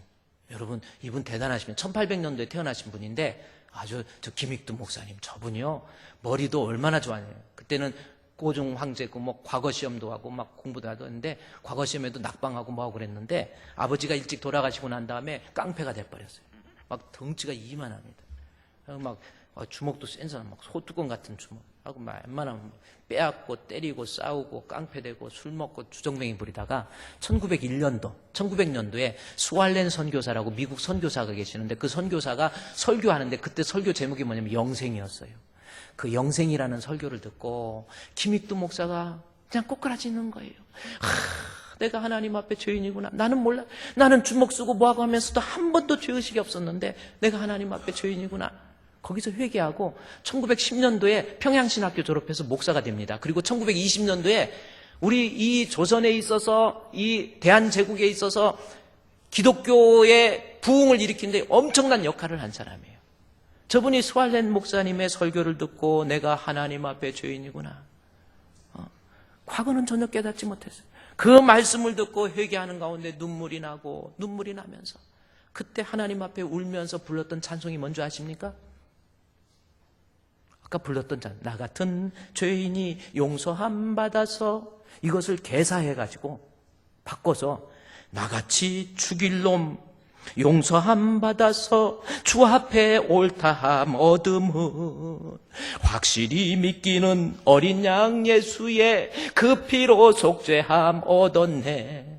여러분 이분 대단하시면 1800년도에 태어나신 분인데, 아주 저 김익두 목사님, 저분이요 머리도 얼마나 좋아해요. 그때는 고종 황제고 뭐 과거 시험도 하고 막 공부도 하던데, 과거 시험에도 낙방하고 뭐 하고 그랬는데, 아버지가 일찍 돌아가시고 난 다음에 깡패가 돼버렸어요. 막 덩치가 이만합니다. 막 주먹도 센 사람, 막 소뚜껑 같은 주먹 하고 막 웬만하면 빼앗고 때리고 싸우고 깡패되고 술 먹고 주정뱅이 부리다가 1900년도에 수알렌 선교사라고 미국 선교사가 계시는데, 그 선교사가 설교하는데, 그때 설교 제목이 뭐냐면 영생이었어요. 그 영생이라는 설교를 듣고 김익두 목사가 그냥 꼬꾸라지는 거예요. 내가 하나님 앞에 죄인이구나. 나는 몰라. 나는 주먹 쓰고 뭐하고 하면서도 한 번도 죄의식이 없었는데 내가 하나님 앞에 죄인이구나. 거기서 회개하고 1910년도에 평양신학교 졸업해서 목사가 됩니다. 그리고 1920년도에 우리 이 조선에 있어서, 이 대한제국에 있어서 기독교의 부흥을 일으킨 데 엄청난 역할을 한 사람이에요. 저분이 스왈렌 목사님의 설교를 듣고 내가 하나님 앞에 죄인이구나. 과거는 전혀 깨닫지 못했어요. 그 말씀을 듣고 회개하는 가운데 눈물이 나고, 눈물이 나면서 그때 하나님 앞에 울면서 불렀던 찬송이 뭔지 아십니까? 아까 불렀던 나 같은 죄인이 용서함 받아서, 이것을 개사해가지고 바꿔서 나같이 죽일 놈 용서함 받아서 주 앞에 옳다함 얻음은, 확실히 믿기는 어린 양 예수의 그 피로 속죄함 얻었네.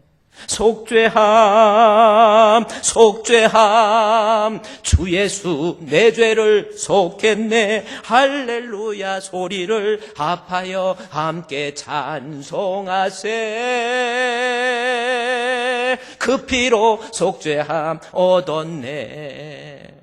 속죄함 주 예수 내 죄를 속했네. 할렐루야 소리를 합하여 함께 찬송하세. 그 피로 속죄함 얻었네.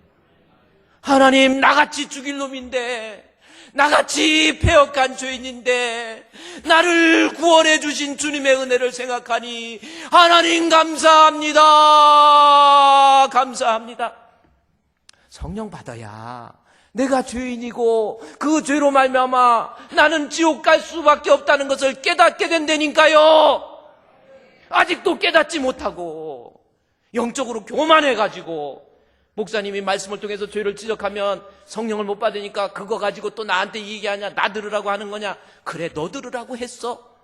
하나님, 나같이 죽일 놈인데, 나같이 폐역한 죄인인데 나를 구원해 주신 주님의 은혜를 생각하니 하나님 감사합니다. 감사합니다. 성령 받아야 내가 죄인이고 그 죄로 말미암아 나는 지옥 갈 수밖에 없다는 것을 깨닫게 된다니까요. 아직도 깨닫지 못하고 영적으로 교만해가지고, 목사님이 말씀을 통해서 죄를 지적하면 성령을 못 받으니까 그거 가지고 또 나한테 얘기하냐, 나 들으라고 하는 거냐. 그래, 너 들으라고 했어.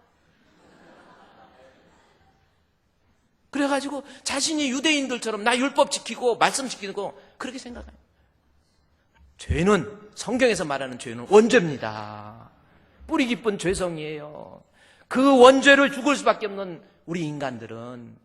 그래가지고 자신이 유대인들처럼 나 율법 지키고 말씀 지키는 거 그렇게 생각해요. 죄는, 성경에서 말하는 죄는 원죄입니다. 뿌리 깊은 죄성이에요. 그 원죄를 죽을 수밖에 없는 우리 인간들은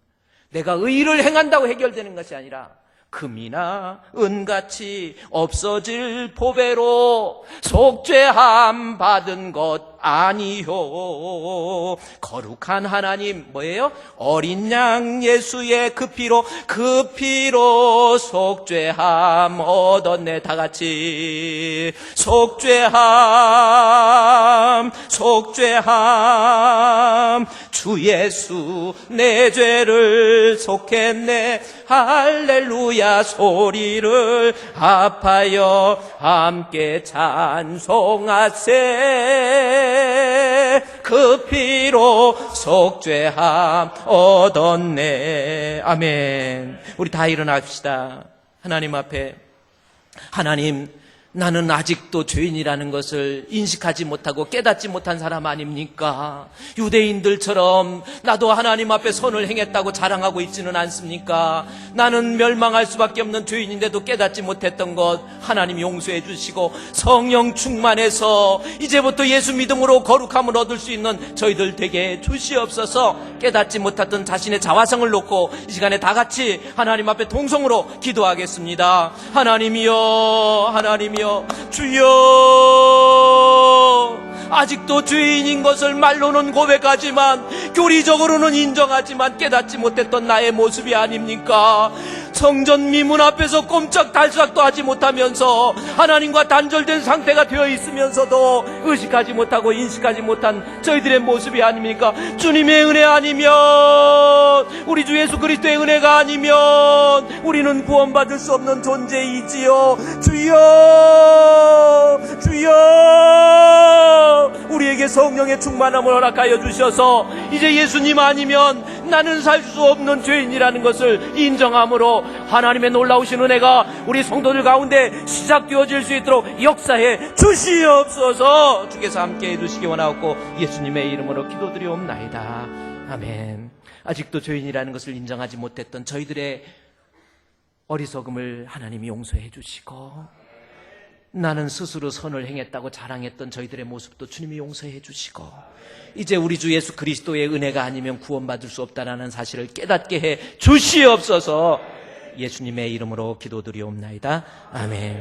내가 의를 행한다고 해결되는 것이 아니라 금이나 은같이 없어질 보배로 속죄함 받은 것 아니요. 거룩한 하나님 뭐예요? 어린 양 예수의 그 피로 속죄함 얻었네. 다 같이 속죄함 주 예수 내 죄를 속했네. 할렐루야 소리를 합하여 함께 찬송하세. 그 피로 속죄함 얻었네. 아멘. 우리 다 일어납시다. 하나님 앞에, 하나님, 나는 아직도 죄인이라는 것을 인식하지 못하고 깨닫지 못한 사람 아닙니까? 유대인들처럼 나도 하나님 앞에 선을 행했다고 자랑하고 있지는 않습니까? 나는 멸망할 수밖에 없는 죄인인데도 깨닫지 못했던 것 하나님 용서해 주시고 성령 충만해서 이제부터 예수 믿음으로 거룩함을 얻을 수 있는 저희들 되게 주시옵소서. 깨닫지 못했던 자신의 자화성을 놓고 이 시간에 다 같이 하나님 앞에 동성으로 기도하겠습니다. 하나님이여 주여, 아직도 죄인인 것을 말로는 고백하지만 교리적으로는 인정하지만 깨닫지 못했던 나의 모습이 아닙니까? 성전 미문 앞에서 꼼짝달싹도 하지 못하면서 하나님과 단절된 상태가 되어 있으면서도 의식하지 못하고 인식하지 못한 저희들의 모습이 아닙니까? 주님의 은혜 아니면, 우리 주 예수 그리스도의 은혜가 아니면 우리는 구원받을 수 없는 존재이지요. 주여, 우리에게 성령의 충만함을 허락하여 주셔서 이제 예수님 아니면 나는 살 수 없는 죄인이라는 것을 인정함으로 하나님의 놀라우신 은혜가 우리 성도들 가운데 시작되어질 수 있도록 역사해 주시옵소서. 주께서 함께해 주시기 원하옵고 예수님의 이름으로 기도드리옵나이다. 아멘. 아직도 죄인이라는 것을 인정하지 못했던 저희들의 어리석음을 하나님이 용서해 주시고, 나는 스스로 선을 행했다고 자랑했던 저희들의 모습도 주님이 용서해 주시고, 이제 우리 주 예수 그리스도의 은혜가 아니면 구원받을 수 없다는 사실을 깨닫게 해 주시옵소서. 예수님의 이름으로 기도드리옵나이다. 아멘.